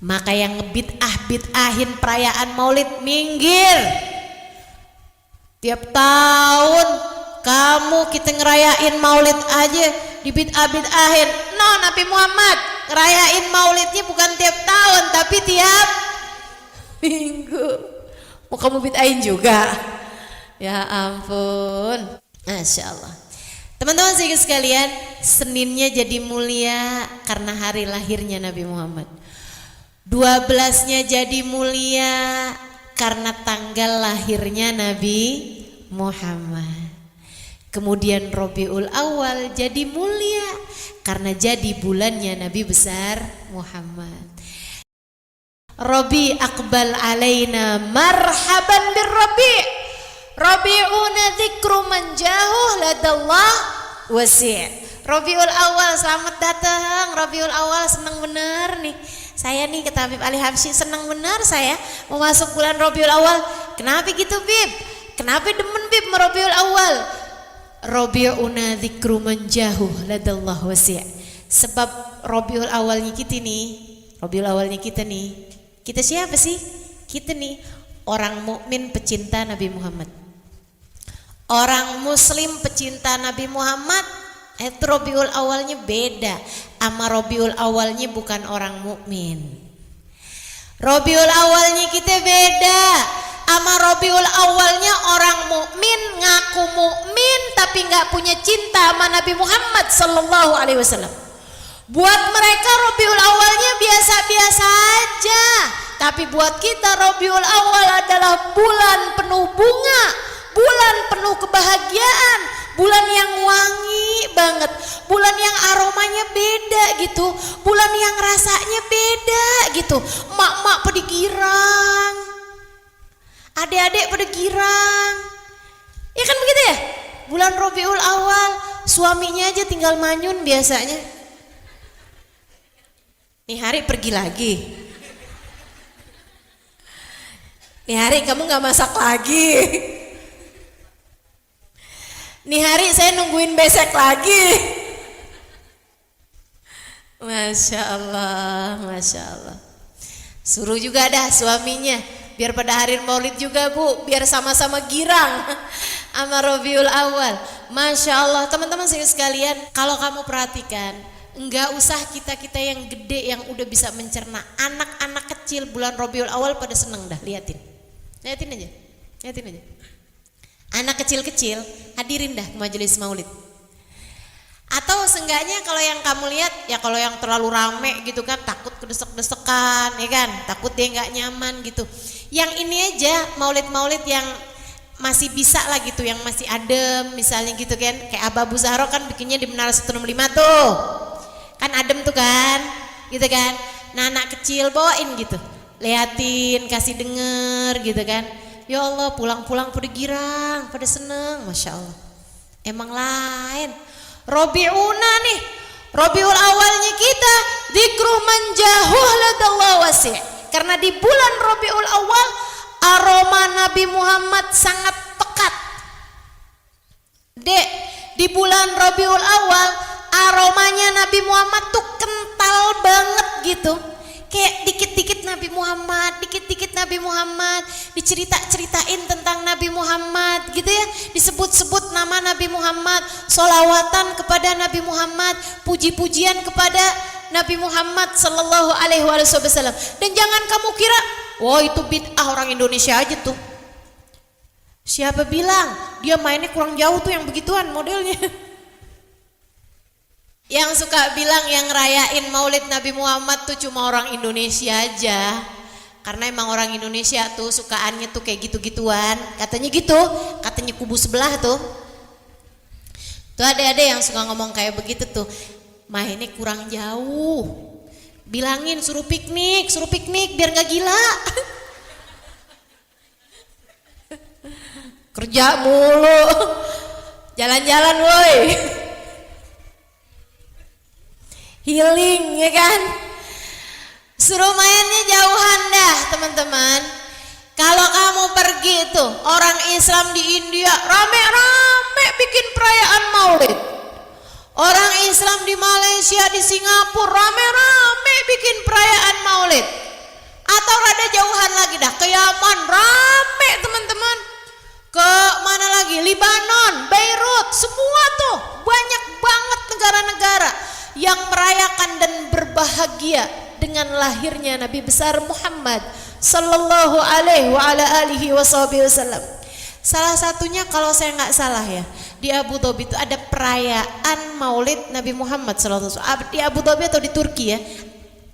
Maka yang ngebid'ah-bid'ahin perayaan Maulid, minggir. Tiap tahun kamu kita ngerayain Maulid aja dibid'ah-bid'ahin. No, Nabi Muhammad ngerayain Maulidnya bukan tiap tahun tapi tiap minggu. Mau kamu bid'ahin juga? Ya ampun, Masya Allah. Teman-teman sekalian, Seninnya jadi mulia karena hari lahirnya Nabi Muhammad. 12-nya jadi mulia karena tanggal lahirnya Nabi Muhammad. Kemudian Rabiul Awal jadi mulia karena jadi bulannya Nabi besar Muhammad. Rabi aqbal alaina marhaban birrabi. Rabiuna dzikru man jahuh ladallah wasi'. Rabiul Awal, selamat datang Rabiul Awal, senang bener nih. Saya nih kata Habib Ali Habsyi, senang benar saya mau masuk bulan Rabiul Awal. Kenapa gitu Bib? Kenapa demen Bib Rabiul Awal? Rabiuna dzikru man jahuh ladallah wasi'. Sebab Rabiul Awalnya kita nih, Rabiul Awalnya kita nih. Kita siapa sih? Kita nih orang mukmin pecinta Nabi Muhammad. Orang muslim pecinta Nabi Muhammad. Itu Rabiul Awalnya beda sama Rabiul Awalnya bukan orang mukmin. Rabiul Awalnya kita beda sama Rabiul Awalnya orang mukmin ngaku mukmin tapi nggak punya cinta sama Nabi Muhammad sallallahu alaihi wasallam. Buat mereka Rabiul Awalnya biasa-biasa aja, tapi buat kita Rabiul Awal adalah bulan penuh bunga, bulan penuh kebahagiaan, bulan yang wangi banget, bulan yang aromanya beda gitu, bulan yang rasanya beda gitu. Mak-mak pada girang, adik-adik pada girang, ya kan begitu ya? Bulan Rabiul Awal, suaminya aja tinggal manyun biasanya. Nih hari pergi lagi, nih hari kamu gak masak lagi, nih hari saya nungguin besek lagi. Masya Allah, Masya Allah. Suruh juga dah suaminya, biar pada hari Maulid juga Bu, biar sama-sama girang sama Rabiul Awal. Masya Allah. Teman-teman sekalian, kalau kamu perhatikan, enggak usah kita-kita yang gede yang udah bisa mencerna, anak-anak kecil bulan Rabiul Awal pada seneng dah, liatin aja. Anak kecil-kecil hadirin dah ke majelis maulid. Atau seenggaknya kalau yang kamu lihat ya, kalau yang terlalu rame gitu kan takut kedesek-desekan ya kan, takut dia nggak nyaman gitu. Yang ini aja maulid-maulid yang masih bisa lah gitu, yang masih adem misalnya gitu kan. Kayak Abah Abu Zahra kan bikinnya di Menara 165 tuh. Kan adem tuh kan, gitu kan. Nah anak kecil bawain gitu, liatin, kasih denger gitu kan. Ya Allah, pulang-pulang pada girang, pada seneng, Masya Allah. Emang lain. Robi'una nih, Robiul awalnya kita, dzikru man jahuh ladallahu wasi'. Karena di bulan Robiul awal aroma Nabi Muhammad sangat pekat. Dek, di bulan Robiul awal aromanya Nabi Muhammad tuh kental banget gitu. Kayak dikit-dikit Nabi Muhammad, dikit-dikit Nabi Muhammad, dicerita-ceritain tentang Nabi Muhammad gitu ya, disebut-sebut nama Nabi Muhammad, sholawatan kepada Nabi Muhammad, puji-pujian kepada Nabi Muhammad sallallahu alaihi wasallam. Dan jangan kamu kira, wah itu bid'ah orang Indonesia aja tuh. Siapa bilang dia mainnya kurang jauh tuh yang begituan modelnya. Yang suka bilang yang rayain maulid Nabi Muhammad tuh cuma orang Indonesia aja. Karena emang orang Indonesia tuh sukaannya tuh kayak gitu-gituan. Katanya gitu, katanya kubu sebelah tuh. Tuh ada yang suka ngomong kayak begitu tuh. Mainnya kurang jauh. Bilangin suruh piknik biar gak gila. Kerja mulu. Jalan-jalan woi. Healing ya kan. Suruh mainnya jauhan dah teman-teman. Kalau kamu pergi tuh orang Islam di India rame-rame bikin perayaan maulid. Orang Islam di Malaysia, di Singapura rame-rame bikin perayaan maulid. Atau rada jauhan lagi dah, ke Yaman rame teman-teman. Ke mana lagi? Libanon, Beirut, semua tuh banyak banget negara-negara yang merayakan dan berbahagia dengan lahirnya Nabi besar Muhammad sallallahu alaihi wasallam. Salah satunya kalau saya nggak salah ya, di Abu Dhabi itu ada perayaan Maulid Nabi Muhammad sallallahu alaihi wasallam. Di Abu Dhabi atau di Turki ya,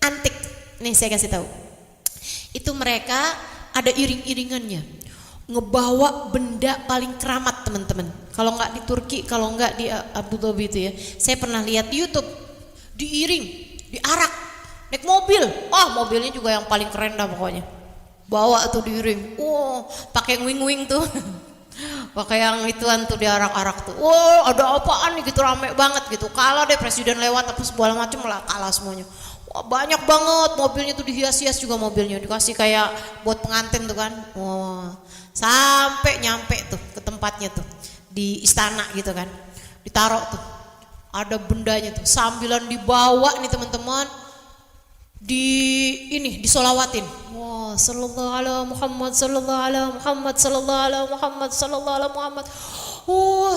antik. Nih saya kasih tahu. Itu mereka ada iring-iringannya, ngebawa benda paling keramat teman-teman. Kalau nggak di Turki, kalau nggak di Abu Dhabi itu ya, saya pernah lihat di YouTube, diiring, diarak, naik mobil. Mobilnya juga yang paling keren dah pokoknya. Bawa tuh diiring, pakai wing-wing tuh, pakai yang ituan tuh diarak-arak tuh. Ada apaan nih gitu, rame banget gitu. Kalah deh presiden lewat apa segala macam lah, kalah semuanya. Banyak banget mobilnya tuh, dihias-hias juga mobilnya, dikasih kayak buat pengantin tuh kan. Sampai nyampe tuh ke tempatnya tuh di istana gitu kan, ditaruh tuh ada bendanya tuh, sambilan dibawa nih teman-teman, disolawatin. Sallallahu alaihi Muhammad, sallallahu alaihi Muhammad, sallallahu alaihi Muhammad, sallallahu alaihi Muhammad.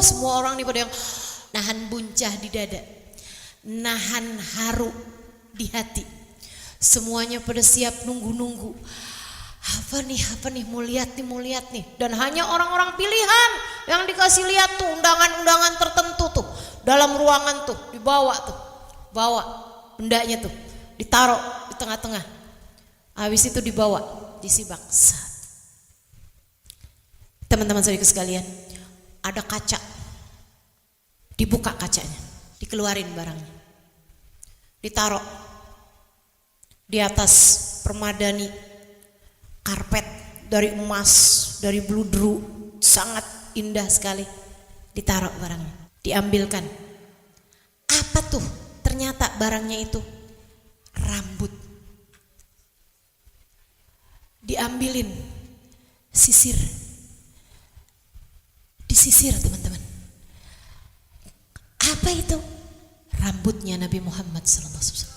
Semua orang nih pada yang nahan buncah di dada, nahan haru di hati. Semuanya pada siap nunggu-nunggu. Apa nih, mau lihat nih. Dan hanya orang-orang pilihan yang dikasih lihat tuh, undangan-undangan tertentu tuh, dalam ruangan tuh, dibawa tuh, bawa bendanya tuh, ditaruh di tengah-tengah. Habis itu dibawa, disibak. Teman-teman saudaraku sekalian, ada kaca, dibuka kacanya, dikeluarin barangnya, ditaruh di atas permadani karpet dari emas, dari bludru, sangat indah sekali. Ditaruh barangnya, diambilkan. Apa tuh? Ternyata barangnya itu rambut. Diambilin, sisir, disisir teman-teman. Apa itu? Rambutnya Nabi Muhammad SAW.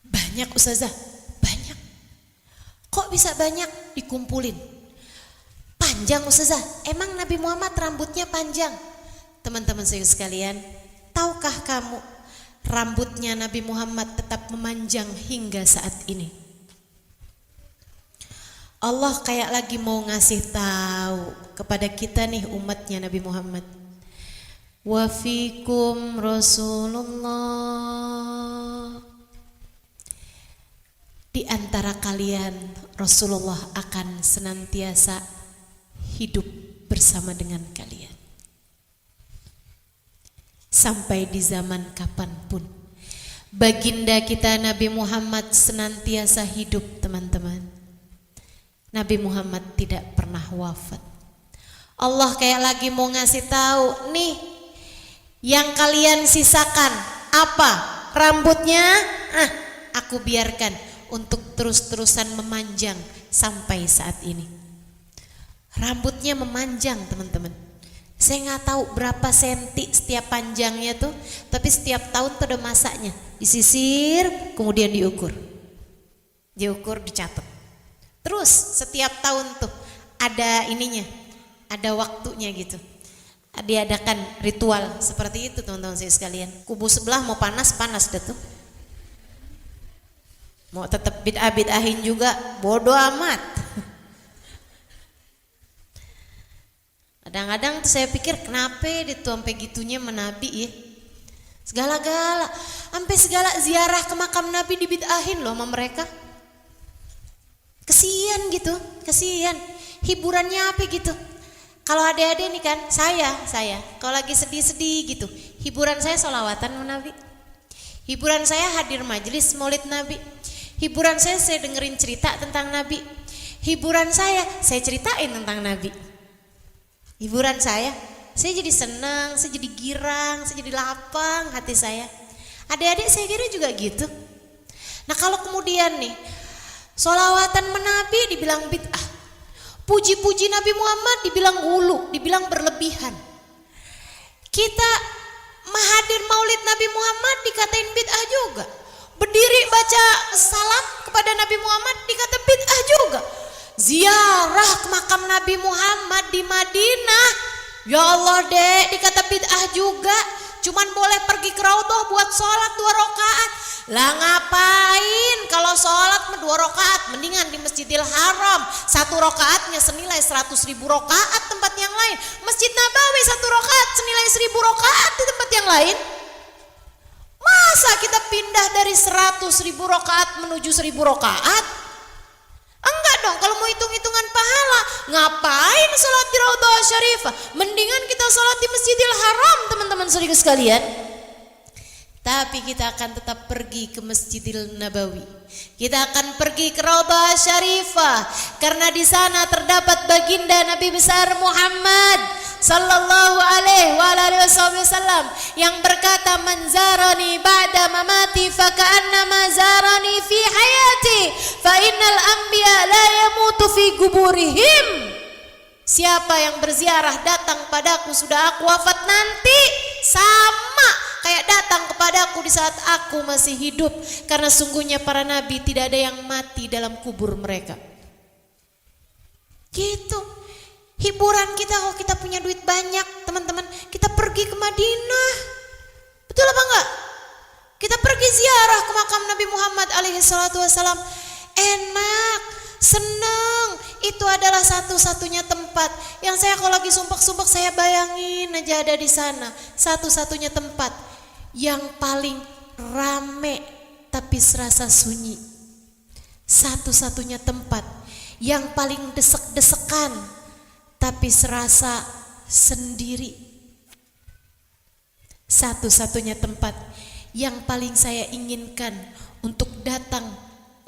Banyak ustazah, banyak. Kok bisa banyak? Dikumpulin. Panjang ustazah, emang Nabi Muhammad rambutnya panjang? Teman-teman saya sekalian, tahukah kamu rambutnya Nabi Muhammad tetap memanjang hingga saat ini? Allah kayak lagi mau ngasih tahu kepada kita nih umatnya Nabi Muhammad. Wa fikum Rasulullah. di antara kalian Rasulullah akan senantiasa hidup bersama dengan kalian sampai di zaman kapanpun. Baginda kita Nabi Muhammad senantiasa hidup, teman-teman. Nabi Muhammad tidak pernah wafat. Allah kayak lagi mau ngasih tahu, nih yang kalian sisakan apa? Rambutnya aku biarkan untuk terus-terusan memanjang sampai saat ini. Rambutnya memanjang, teman-teman. Saya nggak tahu berapa senti setiap panjangnya tuh, tapi setiap tahun tuh ada masanya. Disisir, kemudian diukur, dicatat. Terus setiap tahun tuh ada ininya, ada waktunya gitu. Diadakan ritual seperti itu, teman-teman saya sekalian. Kubu sebelah mau panas dah tuh. Mau tetap bid'ah-bid'ahin juga, bodoh amat. Kadang-kadang tuh saya pikir kenapa dia tuh sampai gitunya menabi ya. Segala-gala, sampai segala ziarah ke makam Nabi dibid'ahin loh sama mereka. Kesian gitu, kesian. Hiburannya apa gitu? Kalau adik-adik nih kan, saya kalau lagi sedih-sedih gitu, hiburan saya sholawatan sama Nabi. Hiburan saya hadir majelis maulid Nabi. Hiburan saya dengerin cerita tentang Nabi. Hiburan saya ceritain tentang Nabi. Hiburan saya jadi senang, saya jadi girang, saya jadi lapang hati saya. Adik-adik saya kira juga gitu. Nah kalau kemudian nih sholawatan menabi dibilang bid'ah, puji-puji Nabi Muhammad dibilang hulu, dibilang berlebihan. Kita mahadir maulid Nabi Muhammad dikatain bid'ah juga. Berdiri baca salam kepada Nabi Muhammad dikata bid'ah juga. Ziarah ke makam Nabi Muhammad di Madinah, ya Allah dek, dikata bid'ah juga. Cuman boleh pergi ke Raudhah buat sholat 2 rakaat. Lah ngapain kalau sholat 2 rakaat, mendingan di Masjidil Haram 1 rakaatnya senilai 100.000 rakaat tempat yang lain. Masjid Nabawi 1 rakaat senilai 1.000 rakaat di tempat yang lain. Masa kita pindah dari 100.000 rakaat menuju 1.000 rakaat? Enggak dong, kalau mau hitung-hitungan pahala, ngapain sholat di Raudhah Syarifah? Mendingan kita sholat di Masjidil Haram, teman-teman saudara sekalian. Tapi kita akan tetap pergi ke Masjidil Nabawi. Kita akan pergi ke Raudhah Syarifah karena di sana terdapat baginda Nabi besar Muhammad sallallahu alaihi wasallam yang berkata, "Man zarani ba'da mamati faka'annama zarani fi hayati, fa innal anbiya la yamutu fi kuburihim." Siapa yang berziarah datang padaku sudah aku wafat nanti, sama kayak datang kepadaku di saat aku masih hidup, karena sungguhnya para nabi tidak ada yang mati dalam kubur mereka. Gitu. Hiburan kita kalau kita punya duit banyak, teman-teman, kita pergi ke Madinah. Betul apa enggak? Kita pergi ziarah ke makam Nabi Muhammad alaihi salatu wasalam. Enak, senang. Itu adalah satu-satunya tempat yang saya kalau lagi sumpek-sumpek saya bayangin aja ada di sana. Satu-satunya tempat yang paling rame tapi serasa sunyi. Satu-satunya tempat yang paling desek-desekan tapi serasa sendiri. Satu-satunya tempat yang paling saya inginkan untuk datang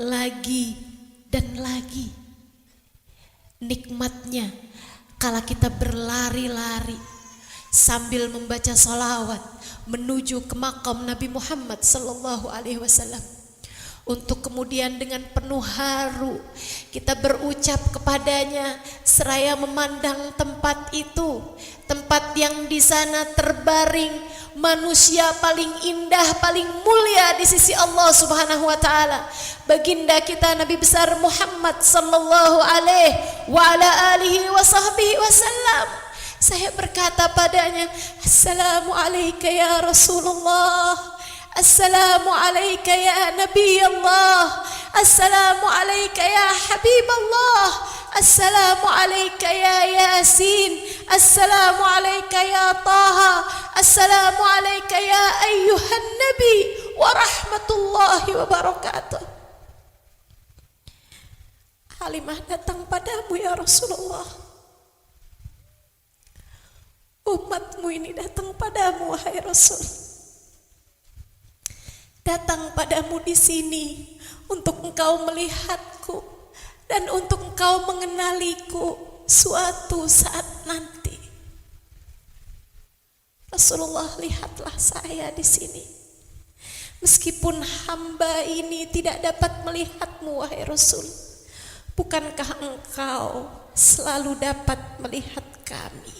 lagi dan lagi. Nikmatnya kala kita berlari-lari sambil membaca sholawat menuju ke makam Nabi Muhammad sallallahu alaihi wasallam, untuk kemudian dengan penuh haru kita berucap kepadanya seraya memandang tempat itu, tempat yang di sana terbaring manusia paling indah, paling mulia di sisi Allah Subhanahu wa taala, baginda kita Nabi besar Muhammad sallallahu alaihi wa ala alihi wa sahbihi wasallam. Saya berkata padanya, "Assalamu alayka ya Rasulullah, Assalamu alayka ya Nabi Allah, Assalamu alayka ya Habib Allah, Assalamu alayka ya Yasin, Assalamu alayka ya Taha, Assalamu alayka ya ayyuhan Nabi wa rahmatullahi wa barakatuh." Halimah datang padamu ya Rasulullah. Umatmu ini datang padamu wahai Rasul. Datang padamu di sini untuk engkau melihatku dan untuk engkau mengenaliku suatu saat nanti. Rasulullah, lihatlah saya di sini. Meskipun hamba ini tidak dapat melihatmu wahai Rasul, bukankah engkau selalu dapat melihat kami?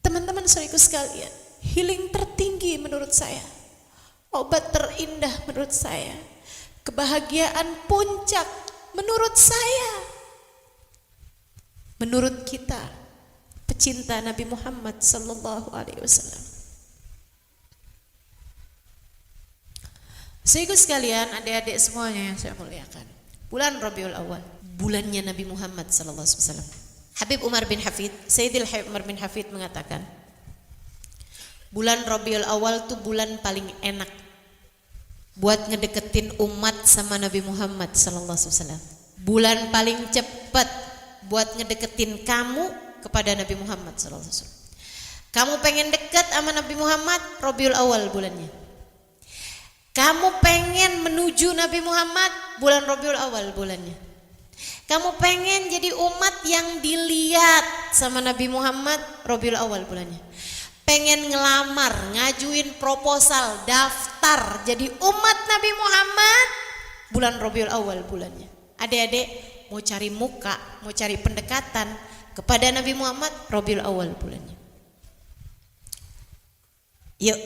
Teman-teman saudaraku sekalian, healing tertinggi menurut saya, obat terindah menurut saya, kebahagiaan puncak menurut saya, menurut kita pecinta Nabi Muhammad sallallahu alaihi wasallam. Saudaraku sekalian, adik-adik semuanya yang saya muliakan, bulan Rabiul Awal, bulannya Nabi Muhammad sallallahu alaihi wasallam. Habib Umar bin Hafid, Sayyidil Habib Umar bin Hafid mengatakan, bulan Rabiul Awal itu bulan paling enak buat ngedeketin umat sama Nabi Muhammad sallallahu alaihi wasallam. Bulan paling cepat buat ngedeketin kamu kepada Nabi Muhammad sallallahu alaihi wasallam. Kamu pengen dekat sama Nabi Muhammad, Rabiul Awal bulannya. Kamu pengen menuju Nabi Muhammad, bulan Rabiul Awal bulannya. Kamu pengen jadi umat yang dilihat sama Nabi Muhammad, Rabiul Awal bulannya. Pengen ngelamar, ngajuin proposal, daftar jadi umat Nabi Muhammad, bulan Rabiul Awal bulannya. Adik-adik mau cari muka, mau cari pendekatan kepada Nabi Muhammad, Rabiul Awal bulannya. Yuk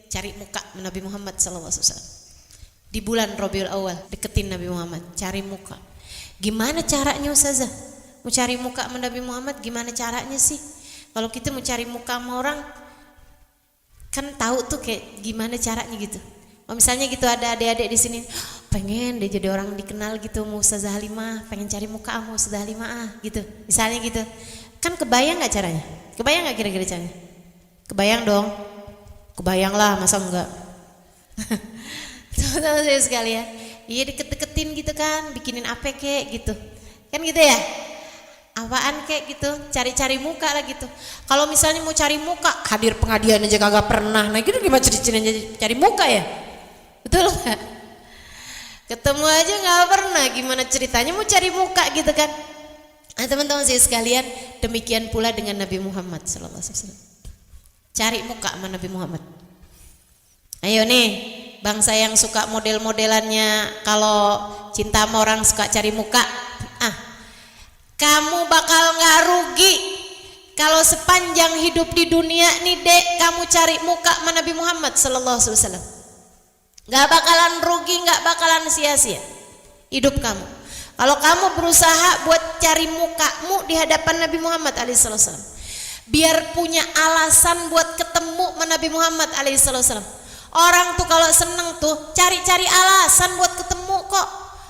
cari muka Nabi Muhammad sallallahu alaihi wasallam. Di bulan Rabiul Awal deketin Nabi Muhammad, cari muka. Gimana caranya Ustazah? Mau cari muka sama Nabi Muhammad gimana caranya sih? Kalau kita mau cari muka sama orang kan tahu tuh kayak gimana caranya gitu. Kalau misalnya gitu ada adik-adik di sini, pengen deh jadi orang dikenal gitu, mau Ustazah Halimah, pengen cari muka sama Ustazah Halimah gitu. Misalnya gitu. Kan kebayang enggak caranya? Kebayang enggak kira-kira caranya? Kebayang dong. Kebayang lah, masa enggak? Teman-teman saya sekalian, iya deket-deketin gitu kan, bikinin apa kek gitu, kan gitu ya, apaan kek gitu, cari-cari muka lah gitu. Kalau misalnya mau cari muka, hadir pengajian aja kagak pernah, nah gitu gimana cari cari muka ya, betul nggak? Ketemu aja nggak pernah, gimana ceritanya mau cari muka gitu kan? Nah teman-teman saya sekalian, demikian pula dengan Nabi Muhammad sallallahu alaihi wasallam. Cari muka sama Nabi Muhammad. Ayo nih, bangsa yang suka model-modelannya kalau cinta sama orang suka cari muka, kamu bakal nggak rugi kalau sepanjang hidup di dunia nih dek kamu cari muka sama Nabi Muhammad sallallahu alaihi wasallam. Nggak bakalan rugi, nggak bakalan sia-sia hidup kamu kalau kamu berusaha buat cari mukamu di hadapan Nabi Muhammad alaihi wasallam, biar punya alasan buat ketemu sama Nabi Muhammad alaihi wasallam. Orang tuh kalau seneng tuh cari-cari alasan buat ketemu kok.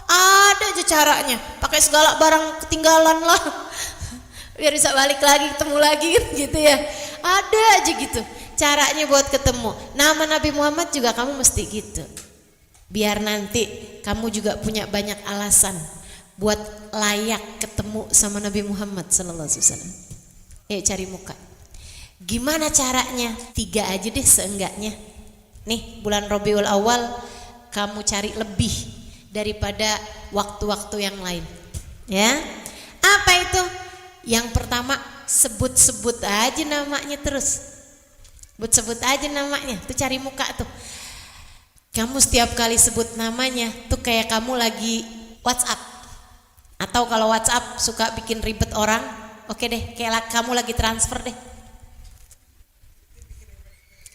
Ada aja caranya, pakai segala barang ketinggalan lah biar bisa balik lagi, ketemu lagi gitu ya. Ada aja gitu caranya buat ketemu. Nama Nabi Muhammad juga kamu mesti gitu, biar nanti kamu juga punya banyak alasan buat layak ketemu sama Nabi Muhammad sallallahu alaihi wasallam. Cari muka. Gimana caranya? 3 aja deh seenggaknya. Nih bulan Rabiul Awal kamu cari lebih daripada waktu-waktu yang lain, ya. Apa itu? Yang pertama, sebut-sebut aja namanya terus. Sebut aja namanya, tuh cari muka tuh. Kamu setiap kali sebut namanya tuh kayak kamu lagi WhatsApp. Atau kalau WhatsApp suka bikin ribet orang, oke deh, kayak kamu lagi transfer deh.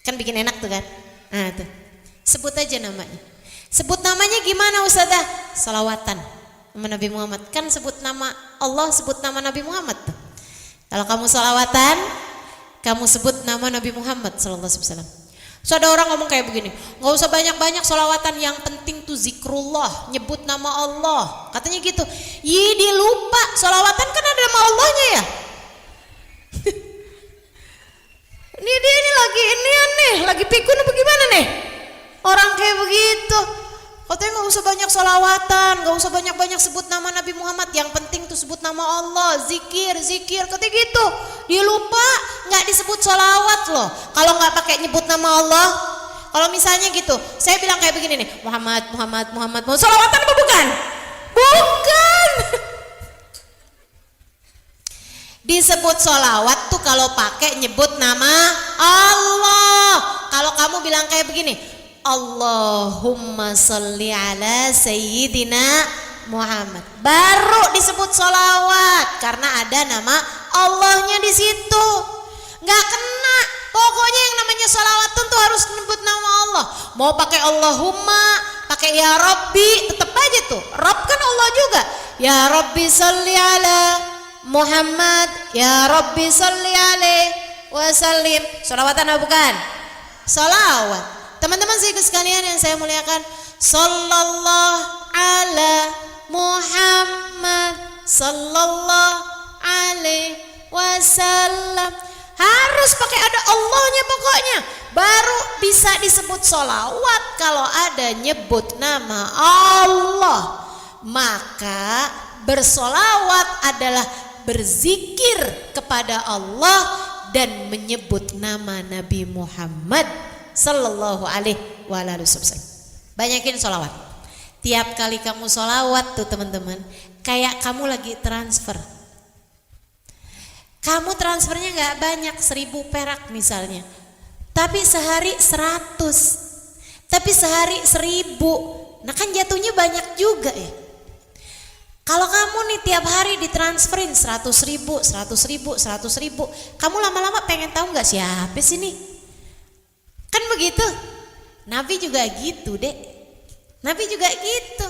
Kan bikin enak tuh kan? Nah tuh, sebut aja namanya. Sebut namanya gimana Ustazah? Salawatan sama Nabi Muhammad. Kan sebut nama Allah, sebut nama Nabi Muhammad tuh. Kalau kamu salawatan, kamu sebut nama Nabi Muhammad sallallahu alaihi wasallam. So ada orang ngomong kayak begini, nggak usah banyak-banyak salawatan, yang penting tuh zikrullah, nyebut nama Allah. Katanya gitu. Dia lupa, salawatan kan ada nama Allahnya ya. Dia lagi ini nih, lagi pikun apa gimana nih? Orang kayak begitu. Katanya nggak usah banyak sholawatan, nggak usah banyak-banyak sebut nama Nabi Muhammad. Yang penting tuh sebut nama Allah, zikir, katanya gitu. Dia lupa nggak disebut sholawat loh. Kalau nggak pakai nyebut nama Allah. Kalau misalnya gitu, saya bilang kayak begini nih, Muhammad, mau sholawatan apa bukan? Bukan. Disebut sholawat tuh kalau pakai nyebut nama Allah. Kalau kamu bilang kayak begini, Allahumma sholli ala sayyidina Muhammad, baru disebut sholawat karena ada nama Allahnya di situ. Nggak kena. Pokoknya yang namanya sholawat tuh harus nyebut nama Allah. Mau pakai Allahumma, pakai ya Rabbi, tetap aja tuh. Rabb kan Allah juga. Ya Rabbi sholli ala Muhammad, ya Rabbi sholli alaihi wasallim. Sholawatan apa bukan? Sholawat. Teman-teman sekalian yang saya muliakan, sallallahu ala Muhammad sallallahu alaihi wasallam. Harus pakai ada Allahnya pokoknya. Baru bisa disebut sholawat kalau ada nyebut nama Allah. Maka bersolawat adalah berzikir kepada Allah dan menyebut nama Nabi Muhammad sallallahu alaihi wasallam. Banyakin sholawat. Tiap kali kamu sholawat tuh teman-teman, kayak kamu lagi transfer. Kamu transfernya gak banyak, 1000 perak misalnya, tapi sehari 100, tapi sehari 1000. Nah kan jatuhnya banyak juga ya. Kalau kamu nih tiap hari ditransferin 100.000, kamu lama-lama pengen tahu gak siapa sih nih? Kan begitu. Nabi juga gitu dek. Nabi juga gitu.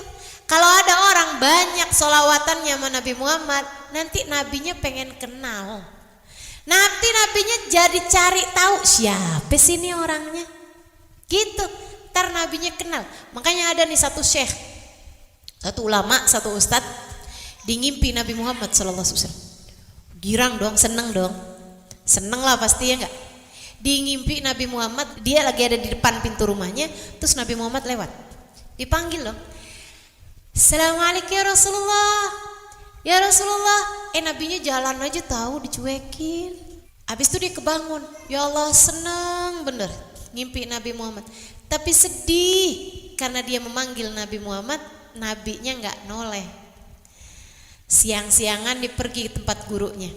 Kalau ada orang banyak sholawatannya sama Nabi Muhammad, nanti nabinya pengen kenal. Nanti nabinya jadi cari tahu siapa sih ini orangnya. Gitu. Ntar nabinya kenal. Makanya ada nih satu syekh, satu ulama, satu ustad ngimpi Nabi Muhammad sallallahu alaihi wasallam. Girang dong, seneng dong. Seneng lah pasti ya enggak? Ngimpi Nabi Muhammad, dia lagi ada di depan pintu rumahnya, terus Nabi Muhammad lewat. Dipanggil loh. Assalamualaikum ya Rasulullah. Ya Rasulullah. Nabinya jalan aja tahu dicuekin. Habis itu dia kebangun. Ya Allah, senang bener ngimpi Nabi Muhammad. Tapi sedih karena dia memanggil Nabi Muhammad, nabinya nggak noleh. Siang-siangan dia pergi ke tempat gurunya.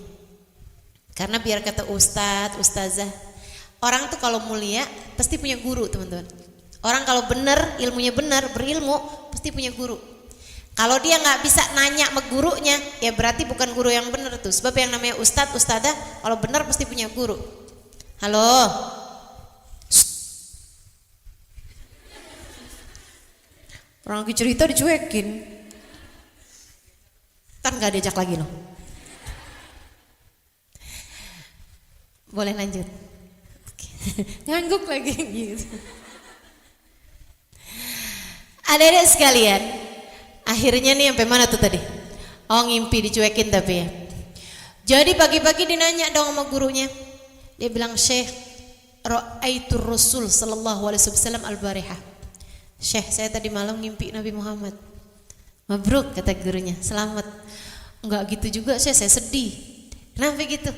Karena biar kata ustadz, ustazah, orang tuh kalau mulia pasti punya guru teman-teman. Orang kalau benar, ilmunya benar, berilmu pasti punya guru. Kalau dia nggak bisa nanya sama gurunya, ya berarti bukan guru yang benar tuh. Sebab yang namanya ustadz, ustadzah, kalau benar pasti punya guru. Halo. Orang lagi cerita dicuekin. Kan nggak diajak lagi loh. Boleh lanjut. Ngangguk lagi gitu. Adik-adik sekalian, akhirnya nih sampai mana tuh tadi? Oh ngimpi dicuekin tapi ya. Jadi pagi-pagi dinanya dong sama gurunya. Dia bilang, Syekh, ra'aitu Rasul sallallahu alaihi wasallam al-barihah. Syekh, saya tadi malam ngimpi Nabi Muhammad. Mabruk kata gurunya, selamat. Enggak gitu juga Syekh, saya sedih. Kenapa gitu?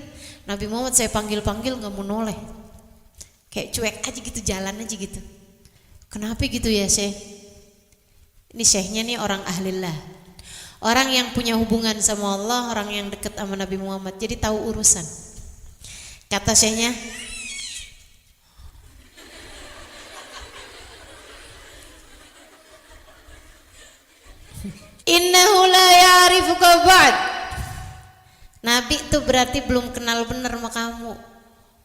Nabi Muhammad saya panggil-panggil gak mau noleh. Kayak cuek aja gitu, jalan aja gitu. Kenapa gitu ya Syekh? Ini syekhnya nih orang ahlillah, orang yang punya hubungan sama Allah, orang yang dekat sama Nabi Muhammad, jadi tahu urusan. Kata syekhnya, innahu la ya'rifuka ba'd. Nabi tuh berarti belum kenal bener sama kamu.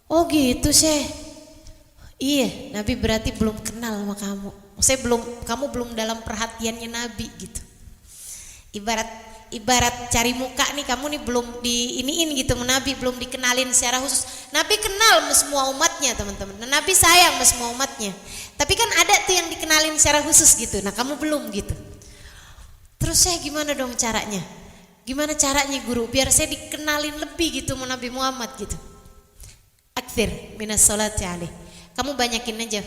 Oh gitu Syekh. Iya, Nabi berarti belum kenal sama kamu. Kamu belum dalam perhatiannya Nabi gitu. Ibarat cari muka nih, kamu nih belum diiniin gitu sama Nabi, belum dikenalin secara khusus. Nabi kenal sama semua umatnya teman-teman. Nah, Nabi sayang sama semua umatnya. Tapi kan ada tuh yang dikenalin secara khusus gitu. Nah kamu belum gitu. Terus saya gimana dong caranya? Gimana caranya guru biar saya dikenalin lebih gitu sama Nabi Muhammad gitu? Akthir minas sholati alaih. Kamu banyakin aja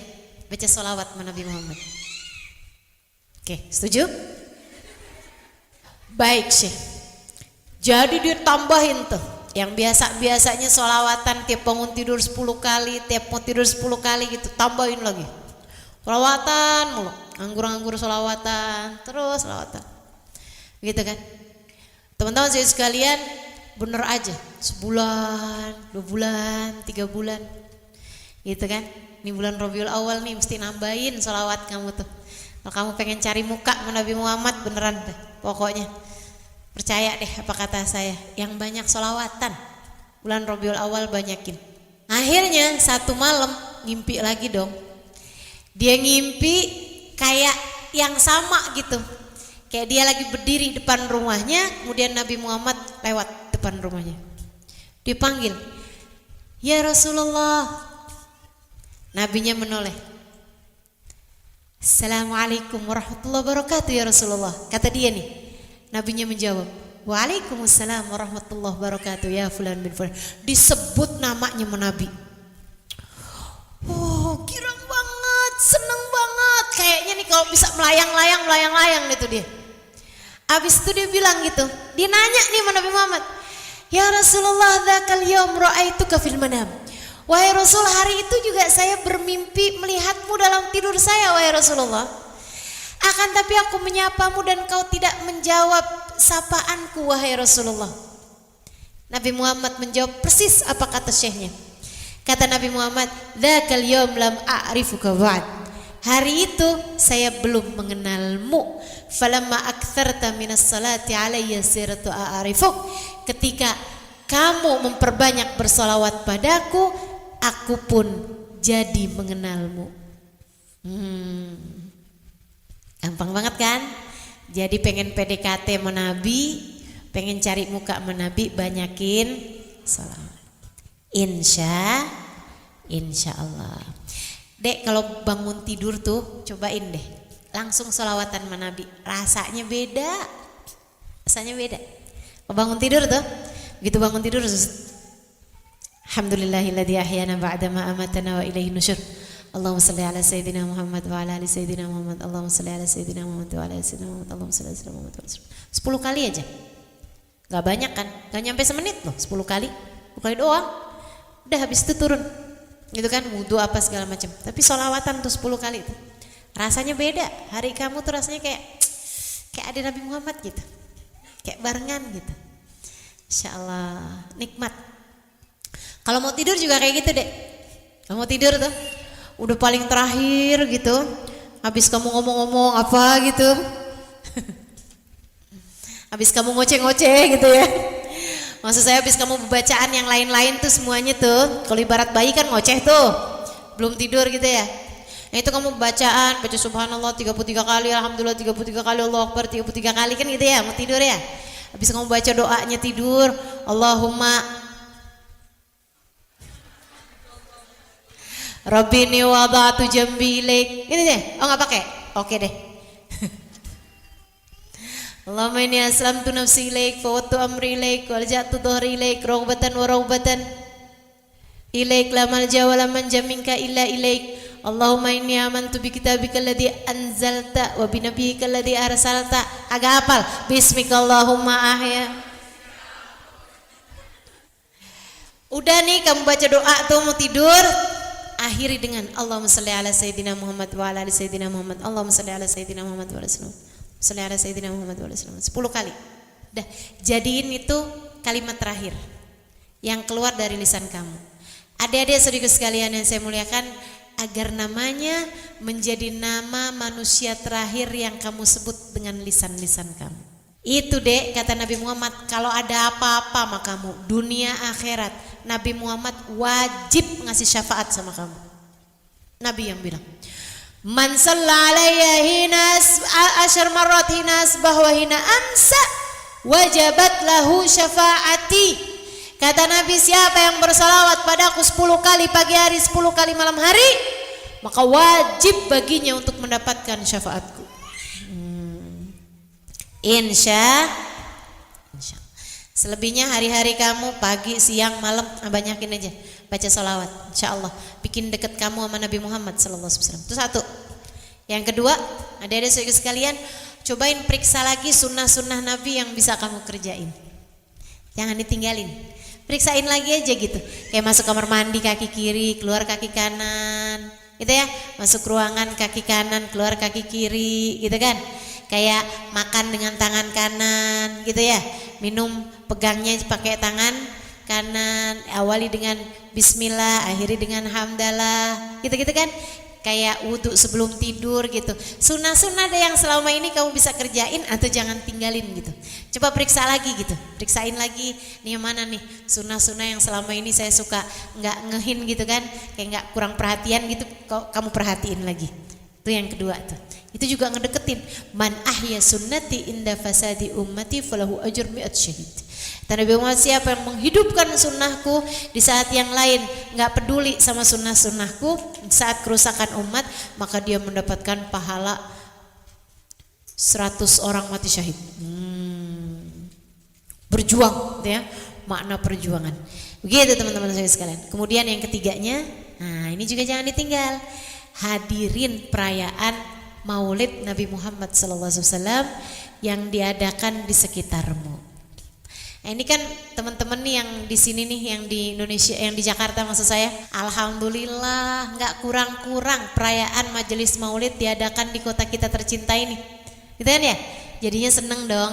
baca sholawat sama Nabi Muhammad. Oke, setuju? Baik Syekh. Jadi dia tambahin tuh. Yang biasanya sholawatan tiap bangun tidur 10 kali, tiap mau tidur 10 kali gitu, tambahin lagi. Sholawatan mulu, nganggur-nganggur sholawatan, terus sholawatan. Gitu kan? Teman-teman saya sekalian, bener aja. Sebulan, 2 bulan, 3 bulan. Gitu kan? Ini bulan Rabiul Awal nih mesti nambahin sholawat kamu tuh. Kalau kamu pengen cari muka Nabi Muhammad beneran deh, pokoknya. Percaya deh apa kata saya, yang banyak sholawatan bulan Rabiul Awal banyakin. Akhirnya satu malam ngimpi lagi dong. Dia ngimpi kayak yang sama gitu, kayak dia lagi berdiri depan rumahnya, kemudian Nabi Muhammad lewat depan rumahnya. Dipanggil, ya Rasulullah. Nabinya menoleh, Assalamualaikum warahmatullahi wabarakatuh ya Rasulullah. Kata dia nih, Nabinya menjawab, Waalaikumsalam warahmatullahi wabarakatuh ya fulan bin fulan. Disebut namanya Nabi. Oh, girang banget, seneng banget. Kayaknya nih kalau bisa melayang-layang itu dia. Abis itu dia bilang gitu, dia nanya nih sama Nabi Muhammad, ya Rasulullah, dzakal yaum ra'aituka fil manam. Wahai Rasul, hari itu juga saya bermimpi melihatmu dalam tidur saya, wahai Rasulullah. Akan tapi aku menyapamu dan kau tidak menjawab sapaanku, wahai Rasulullah. Nabi Muhammad menjawab persis apa kata syekhnya. Kata Nabi Muhammad, dzakal yaum lam a'rifuka ba'd. Hari itu saya belum mengenalmu. Falamma aktsarta minas salati alayya sirtu a'rifuk. Ketika kamu memperbanyak bersolawat padaku, aku pun jadi mengenalmu. Gampang banget kan? Jadi pengen PDKT sama Nabi, pengen cari muka sama Nabi, banyakin salawat. Insya Allah. Dek, kalau bangun tidur tuh cobain deh, langsung salawatan sama Nabi. Rasanya beda. Kalau bangun tidur tuh, begitu bangun tidur, Alhamdulillahilladzi ahyana ba'da ma amatana wa ilaihi nusyur. Allahumma salli ala sayyidina Muhammad wa ala ali sayyidina Muhammad. Allahumma salli ala sayyidina Muhammad wa ala ali sayyidina Muhammad. Allahumma salli ala sayyidina Muhammad. 10 kali aja. Gak banyak kan? Gak nyampe semenit loh, 10 kali. 10 kali doang. Udah habis itu turun. Gitu kan, wudu apa segala macam. Tapi sholawatan tuh 10 kali itu. Rasanya beda. Hari kamu tuh rasanya kayak ada Nabi Muhammad gitu. Kayak barengan gitu. Insyaallah nikmat. Kalau mau tidur juga kayak gitu deh. Kalau mau tidur tuh udah paling terakhir gitu, habis kamu ngomong-ngomong apa gitu, habis kamu ngoceh-ngoceh gitu ya. Maksud saya habis kamu bacaan yang lain-lain tuh semuanya tuh, kalau ibarat bayi kan ngoceh tuh, belum tidur gitu ya. Nah itu kamu baca subhanallah 33 kali, alhamdulillah 33 kali, Allahu akbar 33 kali kan gitu ya, mau tidur ya. Habis kamu baca doanya tidur, Allahumma Rabbini wada'tu jambi ilaik. Ini deh. Oh enggak pakai? Oke deh. Allahumma inni aslamtu nafsi ilaik, fawwadtu amri ilaik, walja'tu dhahri ilaik, raghbatan wa rahbatan ilaik, la malja wa la manja minka illa ilaik. Allahumma inni amantu bi kitabika alladhi anzalta wa bi nabiyyika alladhi arsalta. Agak hafal. Bismika Allahumma ahya. Udah nih kamu baca doa tuh mau tidur. Akhiri dengan Allahumma salli ala sayyidina Muhammad wa ala ali sayyidina Muhammad. Allahumma salli ala sayyidina Muhammad wa ala salli ala sayyidina Muhammad wa ala 10 kali. Dah, jadiin itu kalimat terakhir yang keluar dari lisan kamu. Adik-adik saudaraku sekalian yang saya muliakan, agar namanya menjadi nama manusia terakhir yang kamu sebut dengan lisan-lisan kamu. Itu dek, kata Nabi Muhammad, kalau ada apa-apa sama kamu, dunia akhirat, Nabi Muhammad wajib ngasih syafaat sama kamu. Nabi yang bilang, man salla alayya hina asyar marrat hina asbah wa hina amsa wajabat lahu syafaati. Kata Nabi, siapa yang bersalawat padaku 10 kali pagi hari, 10 kali malam hari, maka wajib baginya untuk mendapatkan syafaatku. Insya. Selebihnya hari-hari kamu pagi, siang, malam, banyakin aja baca salawat. Insya Allah bikin deket kamu sama Nabi Muhammad SAW. Itu satu. Yang kedua, Adik-adik sekalian, cobain periksa lagi sunnah-sunnah Nabi yang bisa kamu kerjain. Jangan ditinggalin. Periksain lagi aja gitu. Kayak masuk kamar mandi kaki kiri, keluar kaki kanan. Gitu ya. Masuk ruangan kaki kanan, keluar kaki kiri, gitu kan. Kayak makan dengan tangan kanan, gitu ya. Minum pegangnya pakai tangan kanan, awali dengan bismillah, akhiri dengan hamdalah, gitu-gitu kan. Kayak wudhu sebelum tidur gitu. Sunnah-sunnah deh yang selama ini kamu bisa kerjain atau jangan tinggalin gitu. Coba periksa lagi gitu. Periksain lagi nih yang mana nih sunnah-sunnah yang selama ini saya suka nggak ngehin gitu kan. Kayak nggak kurang perhatian gitu, kamu perhatiin lagi. Itu yang kedua tuh. Itu juga ngedeketin. Man ahya sunnati inda fasadi ummati falahu ajr mi'at syahid. Dan Nabi Muhammad, siapa yang menghidupkan sunnahku di saat yang lain nggak peduli sama sunnah-sunnahku saat kerusakan umat, maka dia mendapatkan pahala 100 orang mati syahid. Berjuang, ya, makna perjuangan. Begitu teman-teman saya sekalian. Kemudian yang ketiganya, nah ini juga jangan ditinggal. Hadirin perayaan Maulid Nabi Muhammad SAW yang diadakan di sekitarmu. Nah, ini kan teman-teman nih yang di sini nih, yang di Indonesia, yang di Jakarta maksud saya, alhamdulillah nggak kurang-kurang perayaan majelis Maulid diadakan di kota kita tercinta ini, gitu kan ya? Jadinya seneng dong,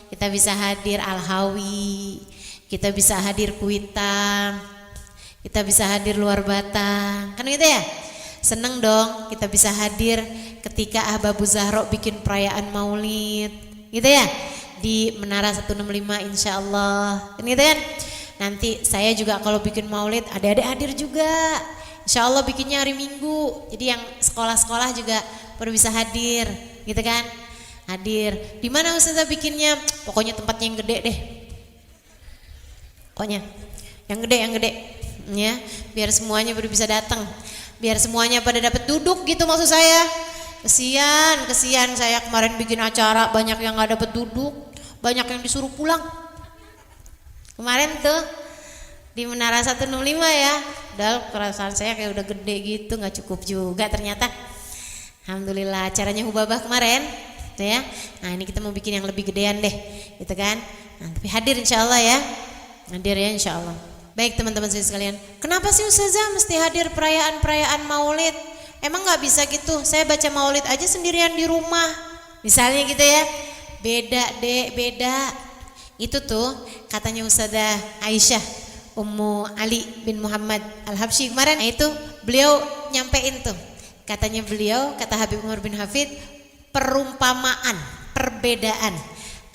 kita bisa hadir Al-Hawi, kita bisa hadir Kuitang, kita bisa hadir Luar Batang, kan gitu ya? Seneng dong, kita bisa hadir ketika Ahbabu Zahra bikin perayaan Maulid, gitu ya? Di Menara 165 insya Allah, kan gitu kan. Nanti saya juga kalau bikin maulid adik-adik hadir juga, insya Allah bikinnya hari Minggu, jadi yang sekolah-sekolah juga baru bisa hadir, gitu kan. Hadir, di mana Ustazah bikinnya? Pokoknya tempatnya yang gede deh, pokoknya yang gede ya, biar semuanya baru bisa datang, biar semuanya pada dapat duduk gitu maksud saya. Kesian saya kemarin bikin acara banyak yang nggak dapat duduk, banyak yang disuruh pulang. Kemarin tuh di Menara 165 ya, udah perasaan saya kayak udah gede gitu, nggak cukup juga ternyata. Alhamdulillah acaranya hubabah kemarin, tuh ya. Nah ini kita mau bikin yang lebih gedean deh, gitu kan. Nah, tapi hadir insya Allah ya, hadir ya insya Allah. Baik teman-teman sekalian, kenapa sih Ustazah mesti hadir perayaan Maulid? Emang nggak bisa gitu? Saya baca Maulid aja sendirian di rumah, misalnya gitu ya. Beda dek, beda. Itu tuh katanya Ustazah Aisyah Ummu Ali bin Muhammad Al-Habsyi kemarin. Nah itu beliau nyampein tuh, katanya beliau, kata Habib Umar bin Hafid, perumpamaan, perbedaan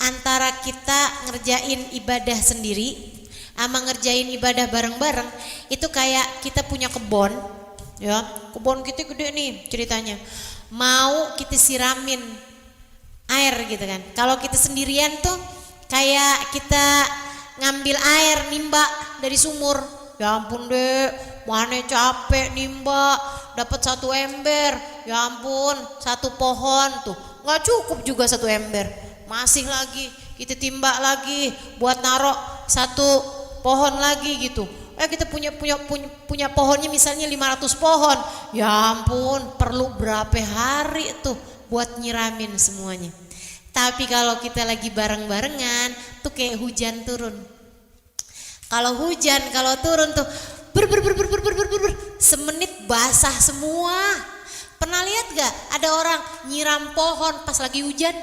antara kita ngerjain ibadah sendiri sama ngerjain ibadah bareng-bareng. Itu kayak kita punya kebon, ya, kebon kita gede nih ceritanya, mau kita siramin air gitu kan. Kalau kita sendirian tuh kayak kita ngambil air nimba dari sumur. Ya ampun deh, mana capek nimba, dapat 1 ember. Ya ampun, 1 pohon tuh nggak cukup juga 1 ember. Masih lagi kita timba lagi buat narok 1 pohon lagi gitu. Kita punya pohonnya misalnya 500 pohon. Ya ampun, perlu berapa hari tuh buat nyiramin semuanya. Tapi kalau kita lagi bareng-barengan tuh kayak hujan turun. Kalau hujan, kalau turun tuh ber semenit basah semua. Pernah lihat gak ada orang nyiram pohon pas lagi hujan?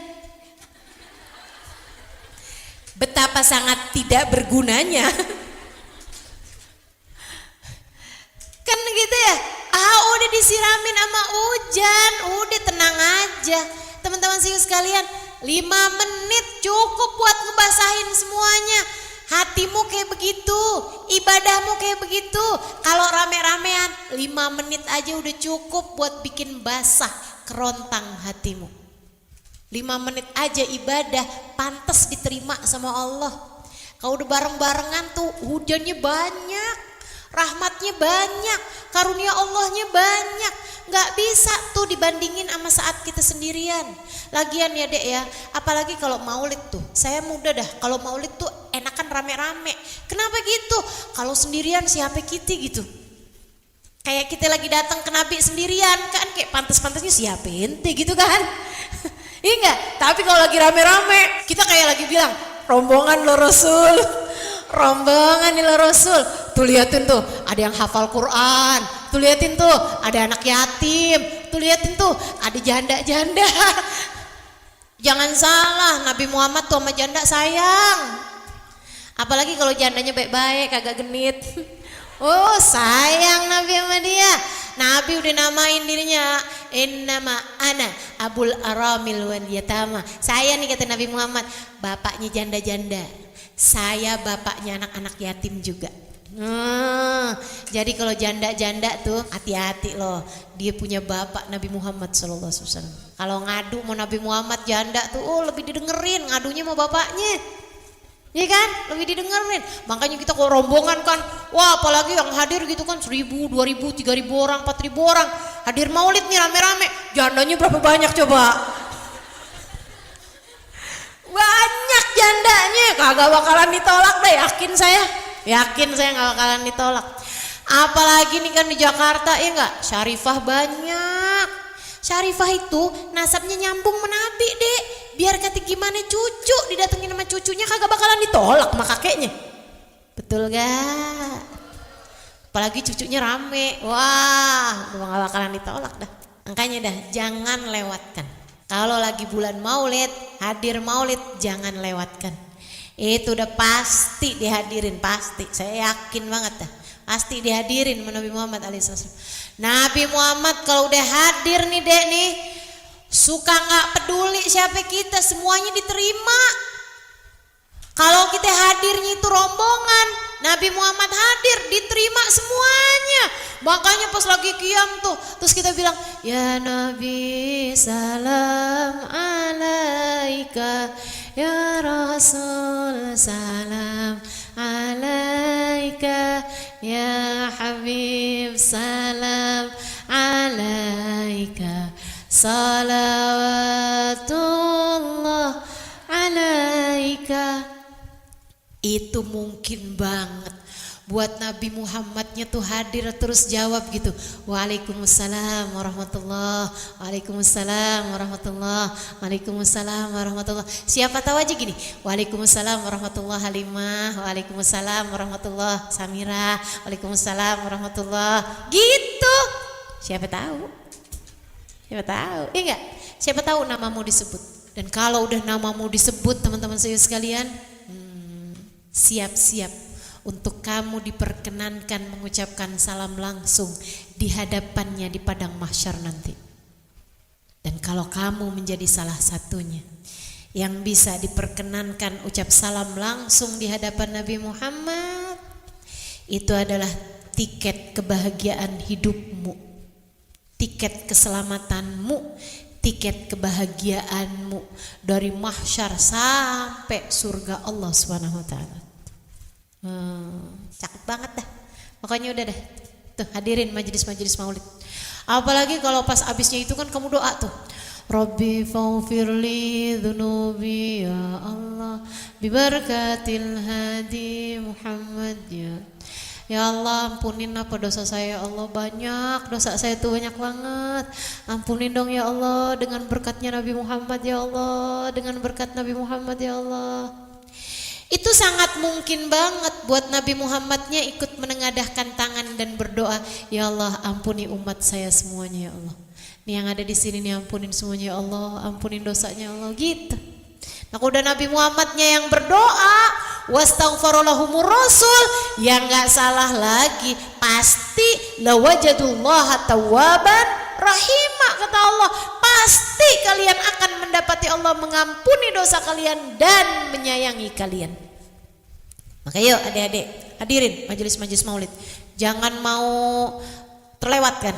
Betapa sangat tidak bergunanya. Kan gitu ya. Udah disiramin sama hujan, udah tenang aja. Teman-teman sekalian, 5 menit cukup buat ngebasahin semuanya. Hatimu kayak begitu, ibadahmu kayak begitu. Kalau rame-ramean 5 menit aja udah cukup buat bikin basah kerontang hatimu. 5 menit aja ibadah pantas diterima sama Allah. Kalau udah bareng-barengan tuh hujannya banyak, rahmatnya banyak, karunia Allahnya banyak. Gak bisa tuh dibandingin sama saat kita sendirian. Lagian ya dek ya, apalagi kalau maulid tuh, saya muda dah, kalau maulid tuh enakan rame-rame. Kenapa gitu? Kalau sendirian siapa kita gitu. Kayak kita lagi datang ke Nabi sendirian kan, kayak pantas-pantasnya siapa ente gitu kan. Iya enggak? Tapi kalau lagi rame-rame, kita kayak lagi bilang, rombongan lo Rasul, rombongan nih lo Rasul. Tuh liatin tuh, ada yang hafal Quran. Tuh liatin tuh, ada anak yatim. Tuh liatin tuh, ada janda-janda. Jangan salah, Nabi Muhammad tuh sama janda sayang. Apalagi kalau jandanya baik-baik, kagak genit. Oh sayang Nabi sama dia. Nabi udah namain dirinya, innama ana abul aramil wal yatama. Saya nih kata Nabi Muhammad, bapaknya janda-janda. Saya bapaknya anak-anak yatim juga. Jadi kalau janda-janda tuh hati-hati loh. Dia punya bapak Nabi Muhammad SAW. Kalau ngadu mau Nabi Muhammad janda tuh, lebih didengerin ngadunya mau bapaknya. Iya kan? Lebih didengerin. Makanya kita kalau rombongan kan, wah apalagi yang hadir gitu kan 1.000, 2.000, 3.000 orang, 4.000 orang. Hadir maulid nih rame-rame. Jandanya berapa banyak coba? Banyak jandanya. Kagak bakalan ditolak deh, yakin saya. Yakin saya gak bakalan ditolak. Apalagi nih kan di Jakarta ya enggak? Syarifah banyak. Syarifah itu nasabnya nyambung menabi deh. Biar kata gimana cucu didatengin sama cucunya kagak bakalan ditolak sama kakeknya. Betul gak? Apalagi cucunya rame. Wah gak bakalan ditolak dah. Makanya dah jangan lewatkan. Kalau lagi bulan maulid, hadir maulid jangan lewatkan. Itu udah pasti dihadirin, pasti. Saya yakin banget dah. Pasti dihadirin sama Nabi Muhammad alaihissalam. Nabi Muhammad kalau udah hadir nih dek nih, suka gak peduli siapa kita, semuanya diterima. Kalau kita hadirnya itu rombongan, Nabi Muhammad hadir, diterima semuanya. Makanya pas lagi qiyam tuh, terus kita bilang, ya Nabi salam alaika, ya Rasul salam alaika, ya Habib salam alaika, salawatullah alaika. Itu mungkin banget buat Nabi Muhammadnya tuh hadir terus jawab gitu, waalaikumsalam warahmatullah, waalaikumsalam warahmatullah, waalaikumsalam warahmatullah. Siapa tahu aja gini, waalaikumsalam warahmatullah Halimah, waalaikumsalam warahmatullah Samira, waalaikumsalam warahmatullah gitu. Siapa tahu, siapa tahu, iya enggak? Siapa tahu namamu disebut. Dan kalau udah namamu disebut teman-teman saya sekalian, siap-siap untuk kamu diperkenankan mengucapkan salam langsung di hadapannya di padang mahsyar nanti. Dan kalau kamu menjadi salah satunya yang bisa diperkenankan ucap salam langsung di hadapan Nabi Muhammad, itu adalah tiket kebahagiaan hidupmu, tiket keselamatanmu, tiket kebahagiaanmu dari mahsyar sampai surga Allah Subhanahu wa taala. Cakep banget dah. Makanya udah dah. Tuh hadirin majelis-majelis maulid. Apalagi kalau pas abisnya itu kan kamu doa tuh. Rabbi faghfirli dzunubi ya Allah bi barakatil hadi Muhammad ya. Ya Allah ampunin apa dosa saya ya Allah, banyak dosa saya tuh banyak banget. Ampunin dong ya Allah dengan berkatnya Nabi Muhammad ya Allah, dengan berkat Nabi Muhammad ya Allah. Itu sangat mungkin banget buat Nabi Muhammadnya ikut menengadahkan tangan dan berdoa, ya Allah ampuni umat saya semuanya ya Allah. Nih yang ada di sini nih ampunin semuanya ya Allah, ampunin dosanya ya Allah gitu. Nah udah Nabi Muhammadnya yang berdoa, wastaghfarallahumur rasul, yang gak salah lagi pasti lawajadullaha tawwaban rahimah, kata Allah, pasti kalian akan mendapati Allah mengampuni dosa kalian dan menyayangi kalian. Maka yuk adik-adik hadirin majelis-majelis maulid, jangan mau terlewatkan,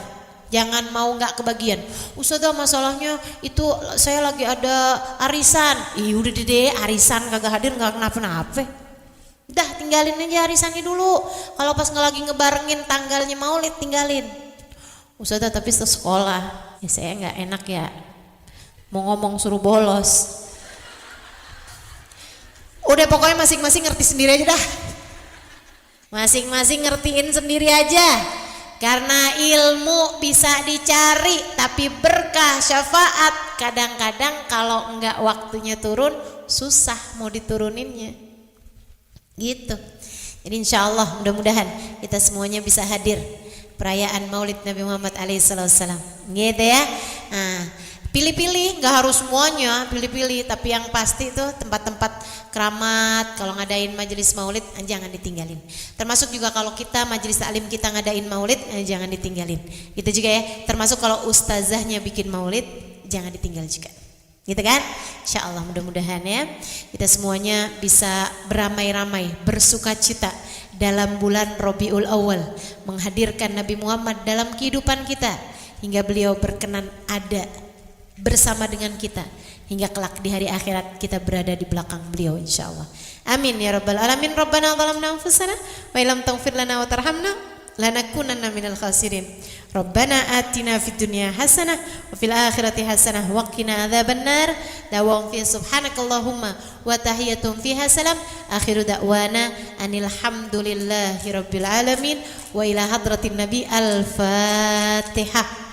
jangan mau nggak kebagian. Ustazah masalahnya itu saya lagi ada arisan. Udah deh arisan kagak hadir nggak kenapa-napa. Udah tinggalin aja arisannya dulu. Kalau pas lagi ngebarengin tanggalnya maulid tinggalin. Ustazah tapi sekolah, ya saya nggak enak ya. Mau ngomong suruh bolos. Udah pokoknya masing-masing ngerti sendiri aja dah. Masing-masing ngertiin sendiri aja. Karena ilmu bisa dicari, tapi berkah syafaat kadang-kadang kalau enggak waktunya turun susah mau dituruninnya gitu. Jadi insya Allah mudah-mudahan kita semuanya bisa hadir perayaan Maulid Nabi Muhammad alaihissalam gitu ya. Nah, pilih-pilih, nggak harus semuanya, pilih-pilih, tapi yang pasti itu tempat-tempat keramat kalau ngadain majelis maulid jangan ditinggalin. Termasuk juga kalau kita majelis taklim kita ngadain maulid jangan ditinggalin. Gitu juga ya. Termasuk kalau ustazahnya bikin maulid jangan ditinggal juga. Gitu kan? Insya Allah mudah-mudahan ya kita semuanya bisa beramai-ramai bersukacita dalam bulan Rabiul Awal menghadirkan Nabi Muhammad dalam kehidupan kita hingga beliau berkenan ada bersama dengan kita hingga kelak di hari akhirat kita berada di belakang beliau insyaallah. Amin ya rabbal alamin. Rabbana zalamna anfusana wa illam taghfir lana wa tarhamna lanakunanna minal khasirin. Rabbana atina fid dunya hasanah wa fil akhirati hasanah wa qina adzabannar. Dawam fi subhanakallahumma wa tahiyatum fiha salam. Akhiru da'wana anil hamdulillahi rabbil alamin wa ila hadratin nabi al-fatihah.